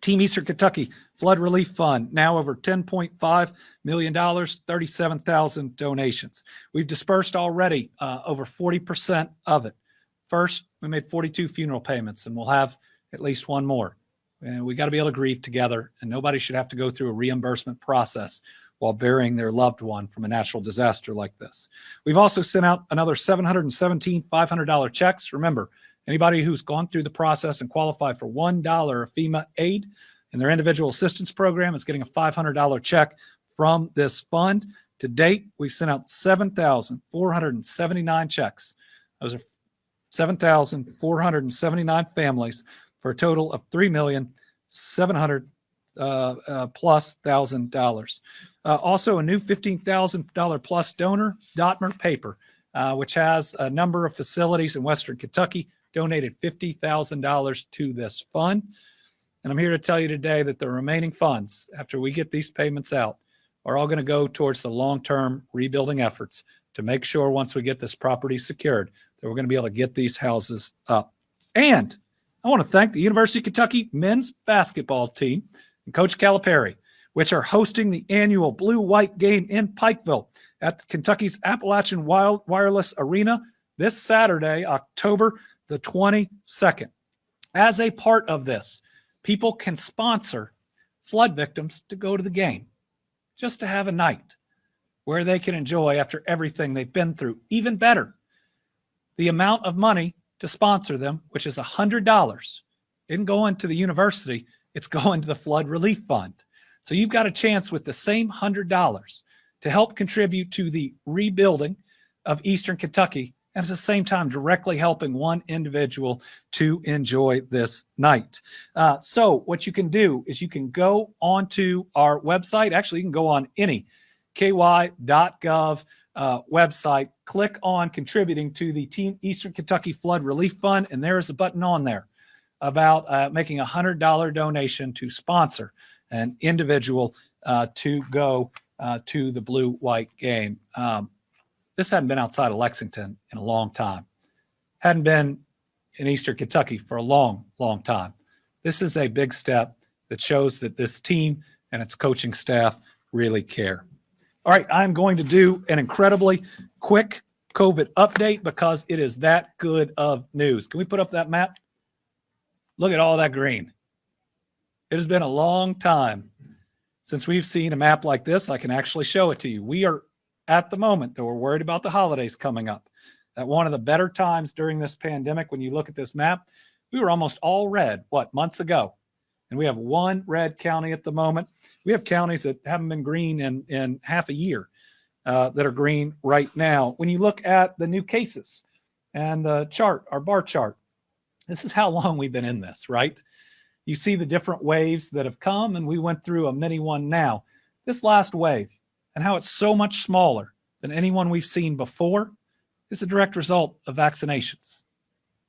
Speaker 1: Team Eastern Kentucky Flood Relief Fund, now over $10.5 million, 37,000 donations. We've dispersed already over 40% of it. First, we made 42 funeral payments, and we'll have at least one more. And we got to be able to grieve together, and nobody should have to go through a reimbursement process while burying their loved one from a natural disaster like this. We've also sent out another 717 $500 checks. Remember, anybody who's gone through the process and qualified for $1 of FEMA aid in their individual assistance program is getting a $500 check from this fund. To date, we've sent out 7,479 checks. Those are 7,479 families for a total of $3,700,000 plus. Also, a new $15,000 plus donor, Dotmer Paper, which has a number of facilities in Western Kentucky, donated $50,000 to this fund. And I'm here to tell you today that the remaining funds, after we get these payments out, are all going to go towards the long-term rebuilding efforts to make sure once we get this property secured that we're going to be able to get these houses up. And I want to thank the University of Kentucky men's basketball team and Coach Calipari, which are hosting the annual Blue-White game in Pikeville at Kentucky's Appalachian Wireless Arena this Saturday, October the 22nd. As a part of this, people can sponsor flood victims to go to the game, just to have a night where they can enjoy after everything they've been through. Even better, the amount of money to sponsor them, which is $100, isn't going to the university, it's going to the Flood Relief Fund. So you've got a chance with the same $100 to help contribute to the rebuilding of Eastern Kentucky, and at the same time directly helping one individual to enjoy this night. So what you can do is you can go onto our website. Actually, you can go on any ky.gov website, click on contributing to the Team Eastern Kentucky Flood Relief Fund, and there is a button on there about making a $100 donation to sponsor an individual to go to the Blue-White game. This hadn't been outside of Lexington in a long time. Hadn't been in Eastern Kentucky for a long, long time. This is a big step that shows that this team and its coaching staff really care. All right, I'm going to do an incredibly quick COVID update because it is that good of news. Can we put up that map? Look at all that green. It has been a long time since we've seen a map like this. I can actually show it to you. We are at the moment, though we're worried about the holidays coming up, at one of the better times during this pandemic. When you look at this map, we were almost all red, months ago? And we have one red county at the moment. We have counties that haven't been green in half a year that are green right now. When you look at the new cases and the chart, our bar chart, this is how long we've been in this, right? You see the different waves that have come, and we went through a mini one now. This last wave, and how it's so much smaller than anyone we've seen before, is a direct result of vaccinations.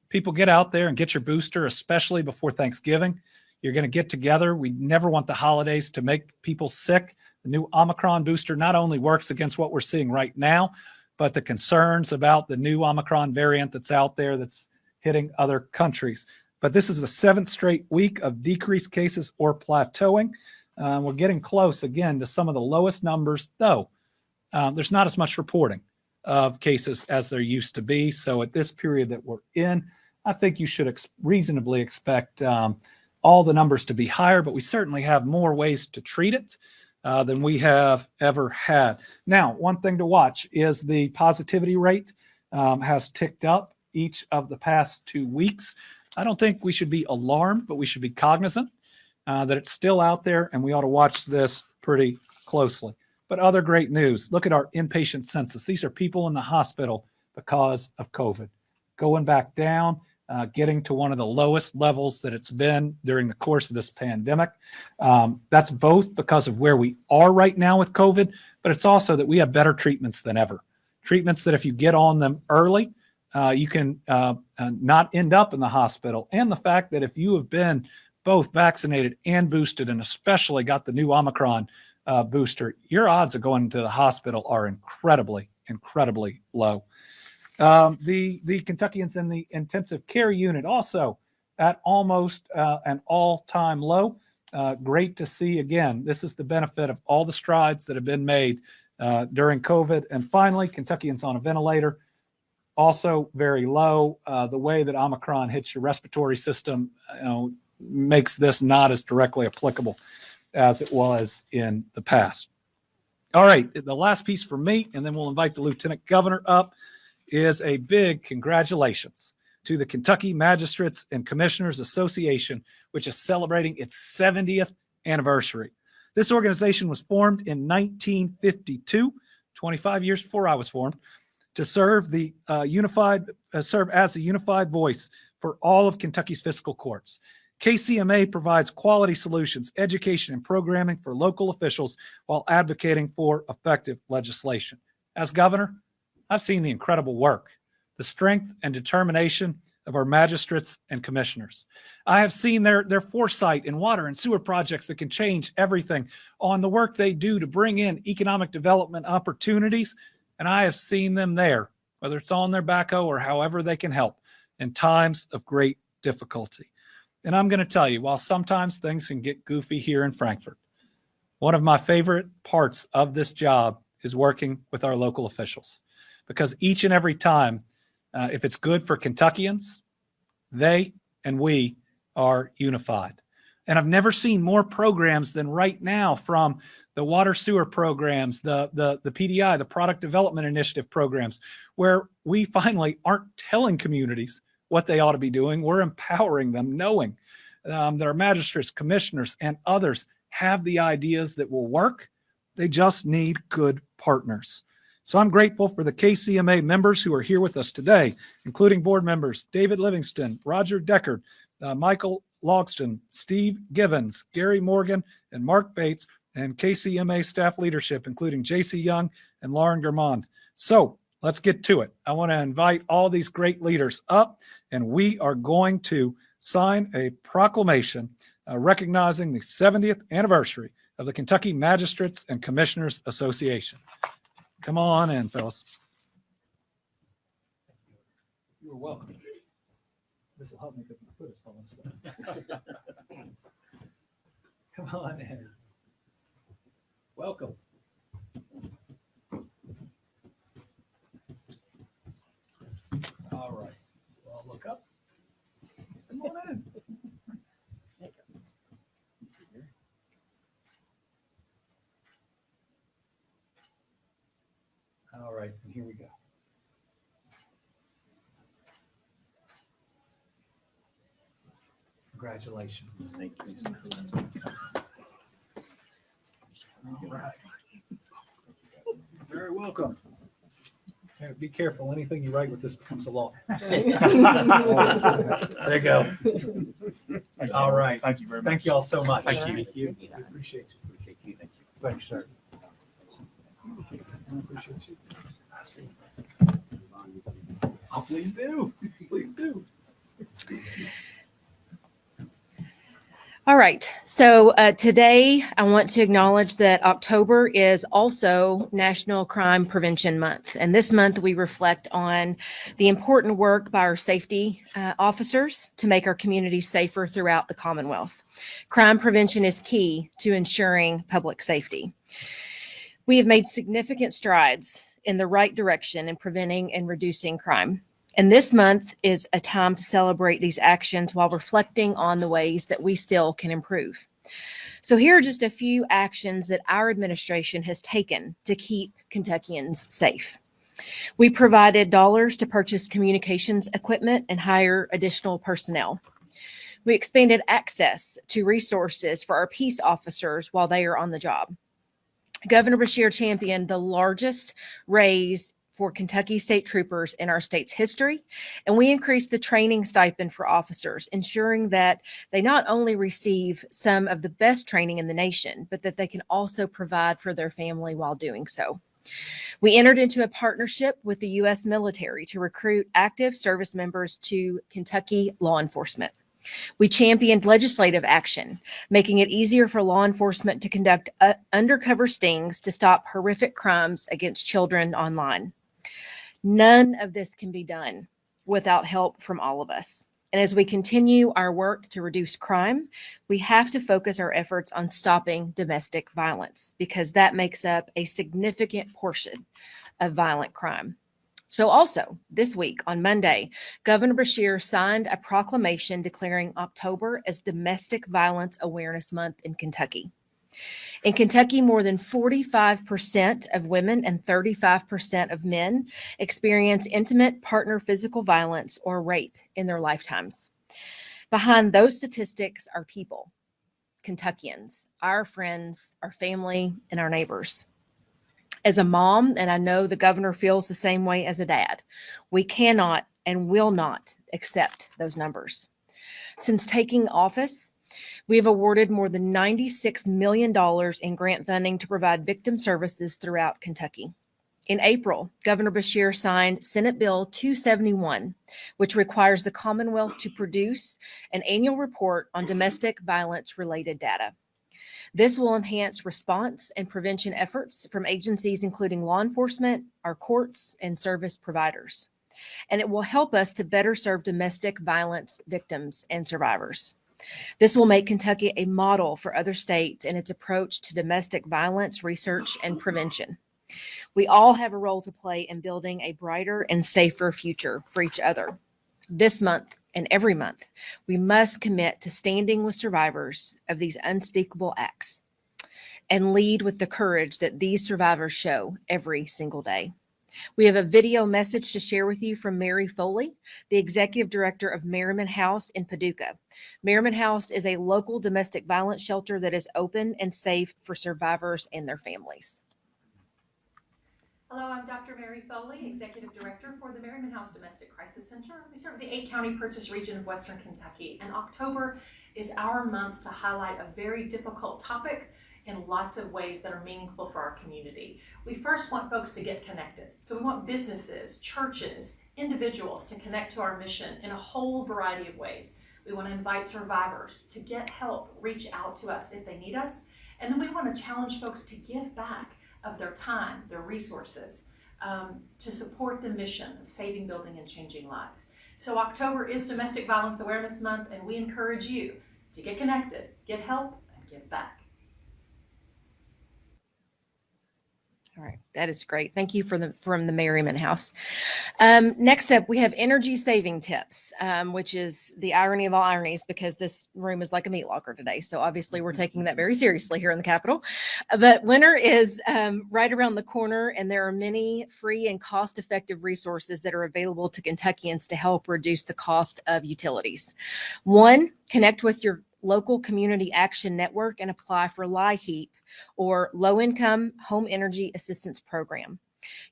Speaker 1: People get out there and get your booster, especially before Thanksgiving. You're going to get together. We never want the holidays to make people sick. The new Omicron booster not only works against what we're seeing right now, but the concerns about the new Omicron variant that's out there that's hitting other countries. But this is the 7th straight week of decreased cases or plateauing. We're getting close again to some of the lowest numbers, though there's not as much reporting of cases as there used to be. So at this period that we're in, I think you should reasonably expect all the numbers to be higher, but we certainly have more ways to treat it than we have ever had. Now, one thing to watch is the positivity rate has ticked up each of the past 2 weeks. I don't think we should be alarmed, but we should be cognizant that it's still out there, and we ought to watch this pretty closely. But other great news, look at our inpatient census. These are people in the hospital because of COVID. Going back down, getting to one of the lowest levels that it's been during the course of this pandemic. That's both because of where we are right now with COVID, but it's also that we have better treatments than ever. Treatments that if you get on them early, you can not end up in the hospital. And the fact that if you have been both vaccinated and boosted, and especially got the new Omicron booster, your odds of going to the hospital are incredibly, incredibly low. The Kentuckians in the intensive care unit also at almost an all-time low. Great to see again. This is the benefit of all the strides that have been made during COVID. And finally, Kentuckians on a ventilator, also very low. The way that Omicron hits your respiratory system, makes this not as directly applicable as it was in the past. All right, the last piece for me, and then we'll invite the Lieutenant Governor up, is a big congratulations to the Kentucky Magistrates and Commissioners Association, which is celebrating its 70th anniversary. This organization was formed in 1952, 25 years before I was formed, to serve as a unified voice for all of Kentucky's fiscal courts. KCMA provides quality solutions, education, and programming for local officials while advocating for effective legislation. As governor, I've seen the incredible work, the strength and determination of our magistrates and commissioners. I have seen their foresight in water and sewer projects that can change everything, on the work they do to bring in economic development opportunities. And I have seen them there, whether it's on their backhoe or however they can help in times of great difficulty. And I'm going to tell you, while sometimes things can get goofy here in Frankfort, one of my favorite parts of this job is working with our local officials. Because each and every time, if it's good for Kentuckians, they and we are unified. And I've never seen more programs than right now, from the water sewer programs, the PDI, the Product Development Initiative programs, where we finally aren't telling communities what they ought to be doing. We're empowering them, knowing that our magistrates, commissioners, and others have the ideas that will work. They just need good partners. So I'm grateful for the KCMA members who are here with us today, including board members David Livingston, Roger Deckard, Michael Logston, Steve Givens, Gary Morgan, and Mark Bates, and KCMA staff leadership, including J.C. Young and Lauren Germond. So let's get to it. I want to invite all these great leaders up, and we are going to sign a proclamation recognizing the 70th anniversary of the Kentucky Magistrates and Commissioners Association. Come on in, fellas. You're welcome. This will help me because my foot is falling asleep. Come on in. Welcome. All right. Well, look up. Come on in. All right, and here we go. Congratulations.
Speaker 5: Thank you.
Speaker 1: All right. Very welcome. Hey, be careful. Anything you write with this becomes a law. There you go. All right.
Speaker 5: Thank you very much.
Speaker 1: Thank you all so much.
Speaker 5: Thank you.
Speaker 1: Thank you. We appreciate you.
Speaker 5: Appreciate you. Thank you.
Speaker 1: Thank you, sir. I appreciate you. Oh, please do. Please do.
Speaker 5: All right. So today I want to acknowledge that October is also National Crime Prevention Month. And this month we reflect on the important work by our safety officers to make our communities safer throughout the Commonwealth. Crime prevention is key to ensuring public safety. We have made significant strides in the right direction in preventing and reducing crime. And this month is a time to celebrate these actions while reflecting on the ways that we still can improve. So here are just a few actions that our administration has taken to keep Kentuckians safe. We provided dollars to purchase communications equipment and hire additional personnel. We expanded access to resources for our peace officers while they are on the job. Governor Beshear championed the largest raise for Kentucky state troopers in our state's history, and we increased the training stipend for officers, ensuring that they not only receive some of the best training in the nation, but that they can also provide for their family while doing so. We entered into a partnership with the U.S. military to recruit active service members to Kentucky law enforcement. We championed legislative action, making it easier for law enforcement to conduct undercover stings to stop horrific crimes against children online. None of this can be done without help from all of us. And as we continue our work to reduce crime, we have to focus our efforts on stopping domestic violence because that makes up a significant portion of violent crime. So also this week on Monday, Governor Beshear signed a proclamation declaring October as Domestic Violence Awareness Month in Kentucky. In Kentucky, more than 45% of women and 35% of men experience intimate partner physical violence or rape in their lifetimes. Behind those statistics are people, Kentuckians, our friends, our family, and our neighbors. As a mom, and I know the governor feels the same way as a dad, we cannot and will not accept those numbers. Since taking office, we have awarded more than $96 million in grant funding to provide victim services throughout Kentucky. In April, Governor Beshear signed Senate Bill 271, which requires the Commonwealth to produce an annual report on domestic violence-related data. This will enhance response and prevention efforts from agencies including law enforcement, our courts, and service providers. And it will help us to better serve domestic violence victims and survivors. This will make Kentucky a model for other states in its approach to domestic violence research and prevention. We all have a role to play in building a brighter and safer future for each other. This month and every month, we must commit to standing with survivors of these unspeakable acts and lead with the courage that these survivors show every single day. We have a video message to share with you from Mary Foley, the Executive Director of Merriman House in Paducah. Merriman House is a local domestic violence shelter that is open and safe for survivors and their families.
Speaker 6: Hello, I'm Dr. Mary Foley, Executive Director for the Merriman House Domestic Crisis Center. We serve the 8-county Purchase region of Western Kentucky, and October is our month to highlight a very difficult topic in lots of ways that are meaningful for our community. We first want folks to get connected. So we want businesses, churches, individuals to connect to our mission in a whole variety of ways. We want to invite survivors to get help, reach out to us if they need us. And then we want to challenge folks to give back of their time, their resources, to support the mission of saving, building, and changing lives. So October is Domestic Violence Awareness Month, and we encourage you to get connected, get help, and give back.
Speaker 5: All right, that is great. Thank you from the Merriman House. Next up, we have energy saving tips, which is the irony of all ironies because this room is like a meat locker today. So obviously we're taking that very seriously here in the Capitol. But winter is right around the corner, and there are many free and cost-effective resources that are available to Kentuckians to help reduce the cost of utilities. One, connect with your local community action network and apply for LIHEAP, or Low Income Home Energy Assistance Program.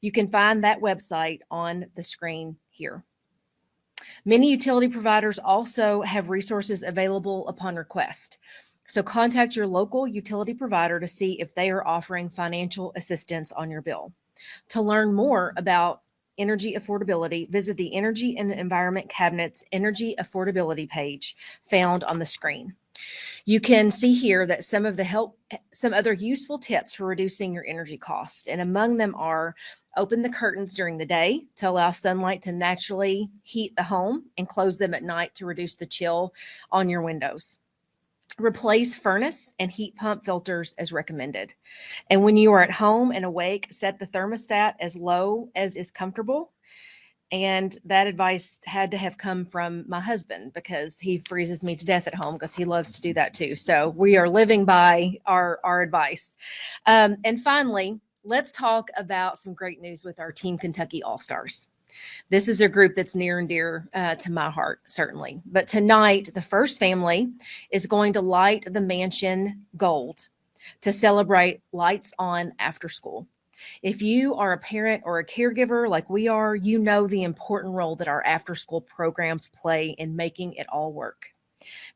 Speaker 5: You can find that website on the screen here. Many utility providers also have resources available upon request. So contact your local utility provider to see if they are offering financial assistance on your bill. To learn more about energy affordability, visit the Energy and Environment Cabinet's Energy Affordability page found on the screen. You can see here that some other useful tips for reducing your energy cost. And among them are open the curtains during the day to allow sunlight to naturally heat the home and close them at night to reduce the chill on your windows. Replace furnace and heat pump filters as recommended. And when you are at home and awake, set the thermostat as low as is comfortable. And that advice had to have come from my husband because he freezes me to death at home because he loves to do that too. So we are living by our advice. And finally, let's talk about some great news with our Team Kentucky All-Stars. This is a group that's near and dear to my heart, certainly. But tonight, the first family is going to light the mansion gold to celebrate Lights On After School. If you are a parent or a caregiver like we are, you know the important role that our after-school programs play in making it all work.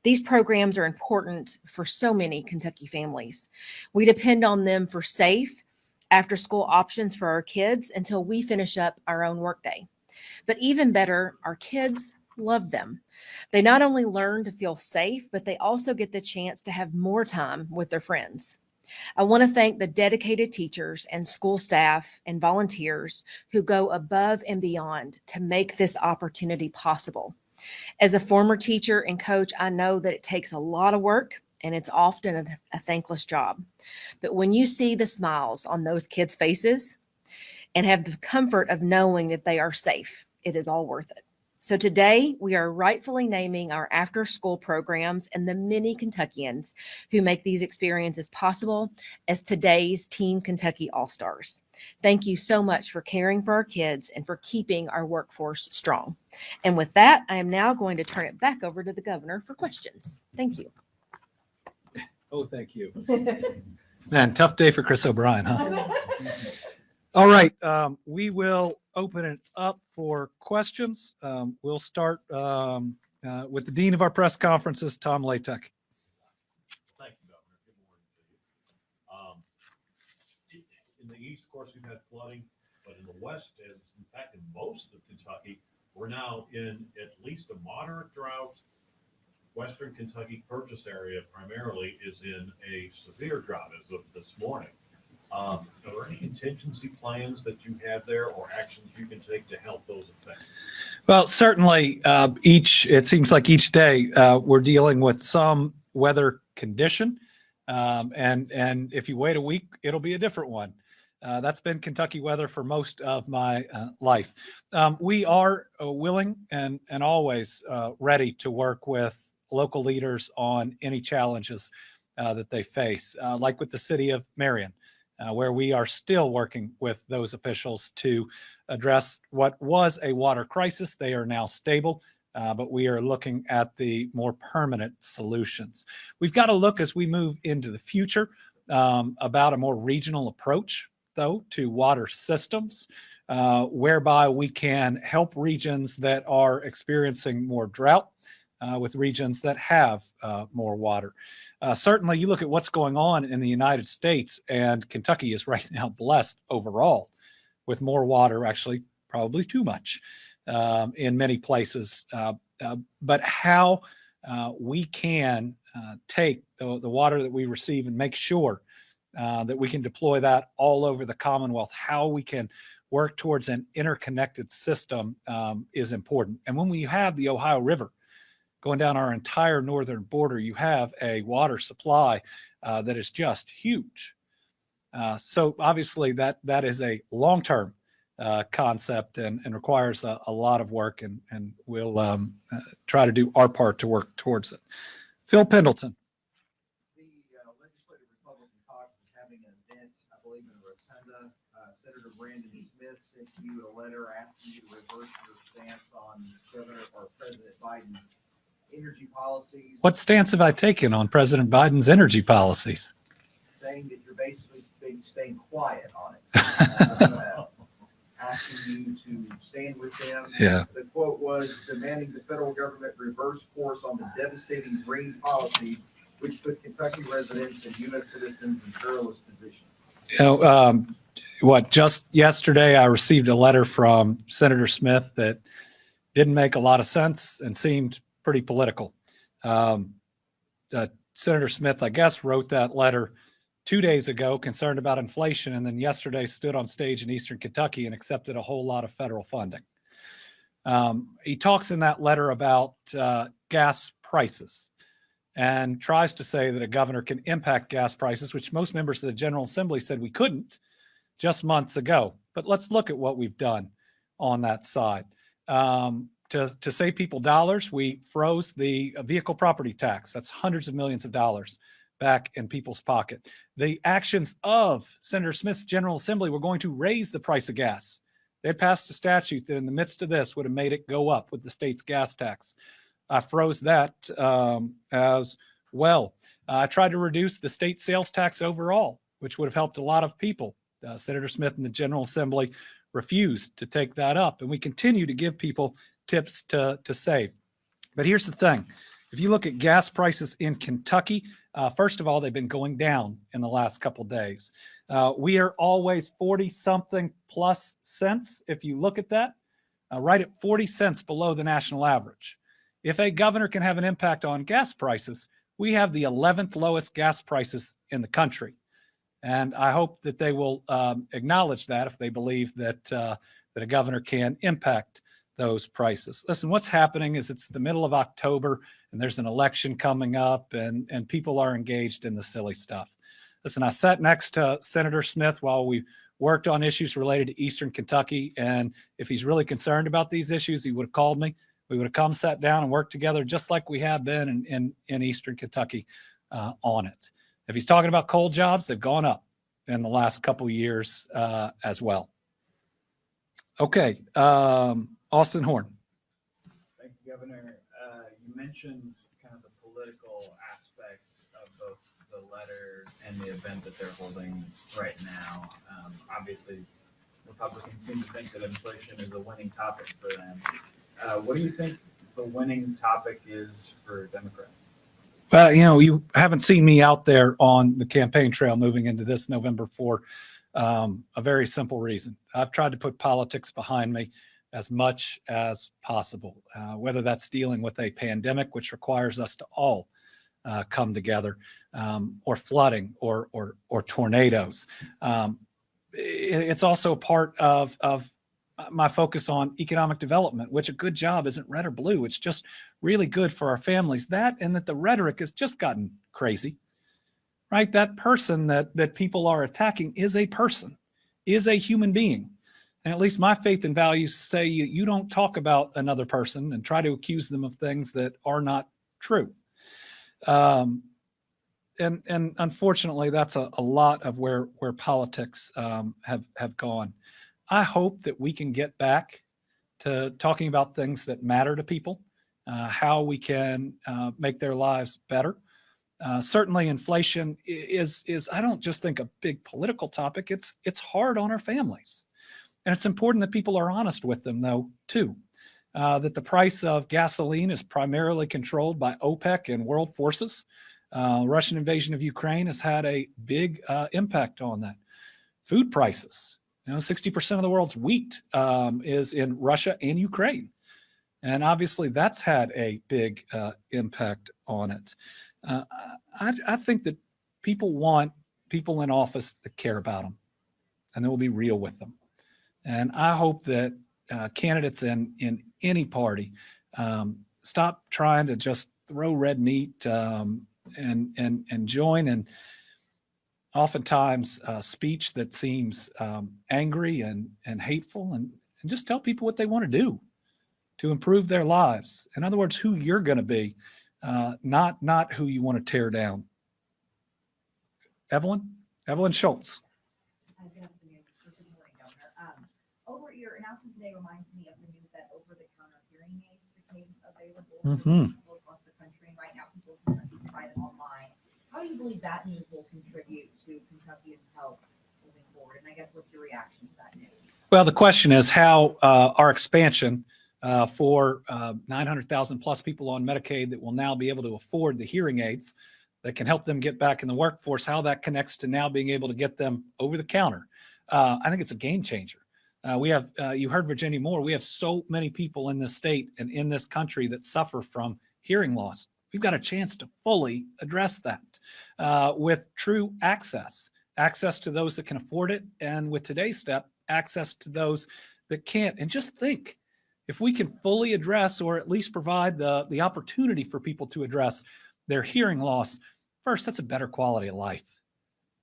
Speaker 5: These programs are important for so many Kentucky families. We depend on them for safe after-school options for our kids until we finish up our own workday. But even better, our kids love them. They not only learn to feel safe, but they also get the chance to have more time with their friends. I want to thank the dedicated teachers and school staff and volunteers who go above and beyond to make this opportunity possible. As a former teacher and coach, I know that it takes a lot of work and it's often a thankless job. But when you see the smiles on those kids' faces and have the comfort of knowing that they are safe, it is all worth it. So today we are rightfully naming our after-school programs and the many Kentuckians who make these experiences possible as today's Team Kentucky All-Stars. Thank you so much for caring for our kids and for keeping our workforce strong. And with that, I am now going to turn it back over to the governor for questions. Thank you.
Speaker 1: Oh, thank you. Man, tough day for Chris O'Brien, huh? All right, we will open it up for questions. We'll start with the Dean of our press conferences, Tom Latek.
Speaker 7: Thank you, Governor. Good morning to you. In the east, of course, we've had flooding, but in the west, as in fact in most of Kentucky, we're now in at least a moderate drought. Western Kentucky purchase area primarily is in a severe drought as of this morning. Are there any contingency plans that you have there or actions you can take to help those affected?
Speaker 1: Well, certainly it seems like each day we're dealing with some weather condition. And if you wait a week, it'll be a different one. That's been Kentucky weather for most of my life. We are willing and always ready to work with local leaders on any challenges that they face, like with the city of Marion. Where we are still working with those officials to address what was a water crisis. They are now stable, but we are looking at the more permanent solutions. We've got to look as we move into the future about a more regional approach, though, to water systems, whereby we can help regions that are experiencing more drought with regions that have more water. Certainly, you look at what's going on in the United States, and Kentucky is right now blessed overall with more water, actually probably too much in many places. But how we can take the water that we receive and make sure that we can deploy that all over the Commonwealth, how we can work towards an interconnected system is important. And when we have the Ohio River going down our entire northern border, you have a water supply that is just huge. So obviously that is a long-term concept and requires a lot of work, and we'll try to do our part to work towards it. Phil Pendleton.
Speaker 8: The Legislative Republican Caucus is having an event, I believe, in Rotunda. Senator Brandon Smith sent you a letter asking you to reverse your stance on Governor or President Biden's energy policies.
Speaker 1: What stance have I taken on President Biden's energy policies?
Speaker 8: Saying that you're basically staying quiet on it. Asking you to stand with them.
Speaker 1: Yeah.
Speaker 8: The quote was demanding the federal government reverse course on the devastating green policies which put Kentucky residents and U.S. citizens in perilous positions.
Speaker 1: You know, just yesterday I received a letter from Senator Smith that didn't make a lot of sense and seemed pretty political. Senator Smith, I guess, wrote that letter 2 days ago concerned about inflation, and then yesterday stood on stage in Eastern Kentucky and accepted a whole lot of federal funding. He talks in that letter about gas prices and tries to say that a governor can impact gas prices, which most members of the General Assembly said we couldn't just months ago. But let's look at what we've done on that side. To save people dollars, we froze the vehicle property tax. That's hundreds of millions of dollars back in people's pocket. The actions of Senator Smith's General Assembly were going to raise the price of gas. They had passed a statute that in the midst of this would have made it go up with the state's gas tax. I froze that as well. I tried to reduce the state sales tax overall, which would have helped a lot of people. Senator Smith and the General Assembly refused to take that up, and we continue to give people tips to save. But here's the thing. If you look at gas prices in Kentucky, first of all, they've been going down in the last couple days. We are always 40-something plus cents. If you look at that, right at 40 cents below the national average. If a governor can have an impact on gas prices, we have the 11th lowest gas prices in the country. And I hope that they will acknowledge that if they believe that a governor can impact those prices. Listen, what's happening is it's the middle of October and there's an election coming up and people are engaged in the silly stuff. Listen, I sat next to Senator Smith while we worked on issues related to Eastern Kentucky. And if he's really concerned about these issues, he would have called me. We would have come, sat down and worked together just like we have been in Eastern Kentucky on it. If he's talking about coal jobs, they've gone up in the last couple of years as well. Okay, Austin Horn.
Speaker 9: Thank you, Governor. You mentioned kind of the political aspect of both the letter and the event that they're holding right now. Obviously, Republicans seem to think that inflation is a winning topic for them. What do you think the winning topic is for Democrats?
Speaker 1: Well, you haven't seen me out there on the campaign trail moving into this November for a very simple reason. I've tried to put politics behind me as much as possible, whether that's dealing with a pandemic, which requires us to all come together, or flooding or tornadoes. It's also part of my focus on economic development, which a good job isn't red or blue. It's just really good for our families. That and that the rhetoric has just gotten crazy, right? That person that people are attacking is a person, is a human being. And at least my faith and values say you don't talk about another person and try to accuse them of things that are not true. And unfortunately, that's a lot of where politics have gone. I hope that we can get back to talking about things that matter to people, how we can make their lives better. Certainly inflation is I don't just think a big political topic, it's hard on our families. And it's important that people are honest with them though, too. That the price of gasoline is primarily controlled by OPEC and world forces. Russian invasion of Ukraine has had a big impact on that. Food prices. 60% of the world's wheat is in Russia and Ukraine. And obviously that's had a big impact on it. I think that people want people in office that care about them and that will be real with them. And I hope that candidates in any party stop trying to just throw red meat and join in oftentimes speech that seems angry and hateful and just tell people what they want to do to improve their lives. In other words, who you're going to be, not who you want to tear down. Evelyn Schultz.
Speaker 10: Good afternoon. Good morning, Governor. Over your announcement today reminds me of the news that over-the-counter hearing aids became available across the country, and right now people can buy them online. How do you believe that news will contribute to Kentuckians' health moving forward? And I guess what's your reaction to that news?
Speaker 1: Well, the question is how our expansion for 900,000 plus people on Medicaid that will now be able to afford the hearing aids that can help them get back in the workforce, how that connects to now being able to get them over the counter. I think it's a game changer. We have, you heard Virginia Moore, we have so many people in this state and in this country that suffer from hearing loss. we've got a chance to fully address that with true access to those that can afford it. And with today's step, access to those that can't. And just think, if we can fully address, or at least provide the opportunity for people to address their hearing loss, first, that's a better quality of life.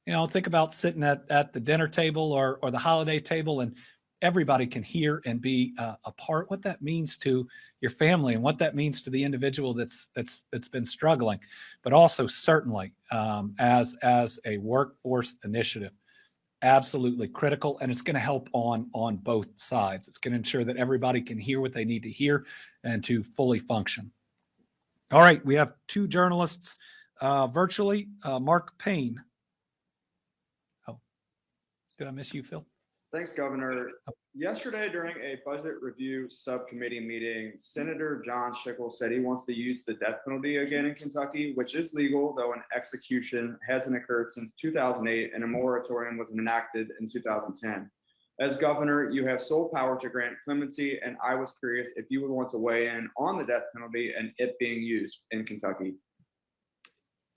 Speaker 1: You know, think about sitting at the dinner table or the holiday table, and everybody can hear and be a part. What that means to your family and what that means to the individual that's been struggling, but also certainly as a workforce initiative, absolutely critical. And it's going to help on both sides. It's going to ensure that everybody can hear what they need to hear and to fully function. All right, we have two journalists virtually. Mark Payne. Oh, did I miss you, Phil?
Speaker 11: Thanks, Governor. Yesterday, during a budget review subcommittee meeting, Senator John Schickel said he wants to use the death penalty again in Kentucky, which is legal, though an execution hasn't occurred since 2008 and a moratorium was enacted in 2010. As governor, you have sole power to grant clemency, and I was curious if you would want to weigh in on the death penalty and it being used in Kentucky.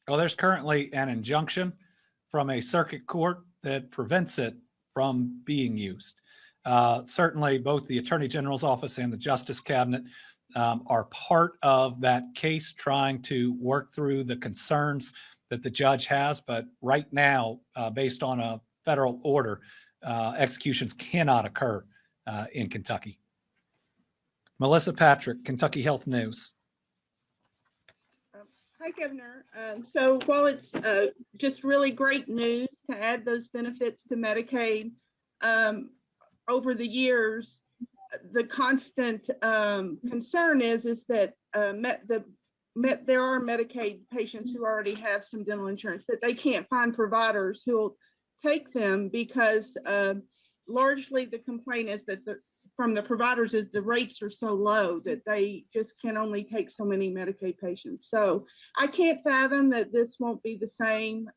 Speaker 1: Well, there's currently an injunction from a circuit court that prevents it from being used. Certainly, both the Attorney General's office and the Justice Cabinet are part of that case, trying to work through the concerns that the judge has. But right now, based on a federal order, executions cannot occur in Kentucky. Melissa Patrick, Kentucky Health News.
Speaker 12: Hi, Governor. So while it's just really great news to add those benefits to Medicaid, over the years, the constant concern is that there are Medicaid patients who already have some dental insurance, that they can't find providers who will take them because largely the complaint is that from the providers is the rates are so low that they just can only take so many Medicaid patients. So I can't fathom that this won't be the same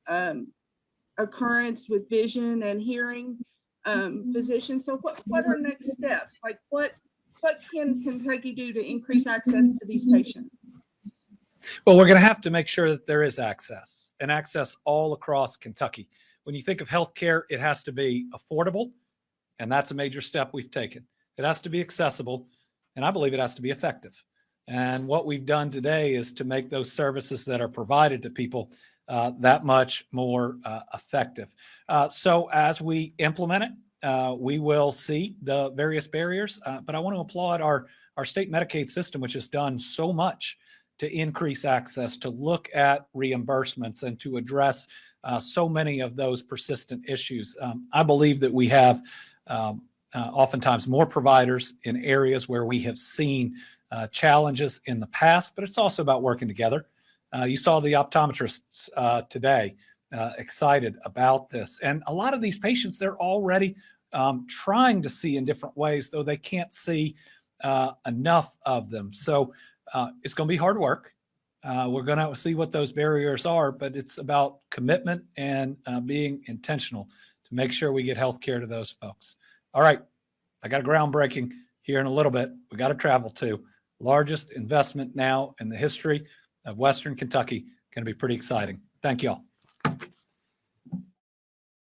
Speaker 12: occurrence with vision and hearing physicians. So what are next steps? Like what can Kentucky do to increase access to these patients?
Speaker 1: Well, we're going to have to make sure that there is access, and access all across Kentucky. When you think of healthcare, it has to be affordable, and that's a major step we've taken. It has to be accessible, and I believe it has to be effective. And what we've done today is to make those services that are provided to people that much more effective. So as we implement it, we will see the various barriers, but I want to applaud our state Medicaid system, which has done so much to increase access, to look at reimbursements, and to address so many of those persistent issues. I believe that we have oftentimes more providers in areas where we have seen challenges in the past, but it's also about working together. You saw the optometrists today excited about this. And a lot of these patients, they're already trying to see in different ways, though they can't see enough of them. So it's going to be hard work. We're going to see what those barriers are, but it's about commitment and being intentional to make sure we get health care to those folks. All right, I got a groundbreaking here in a little bit. We got to travel to. Largest investment now in the history of Western Kentucky. Going to be pretty exciting. Thank you all.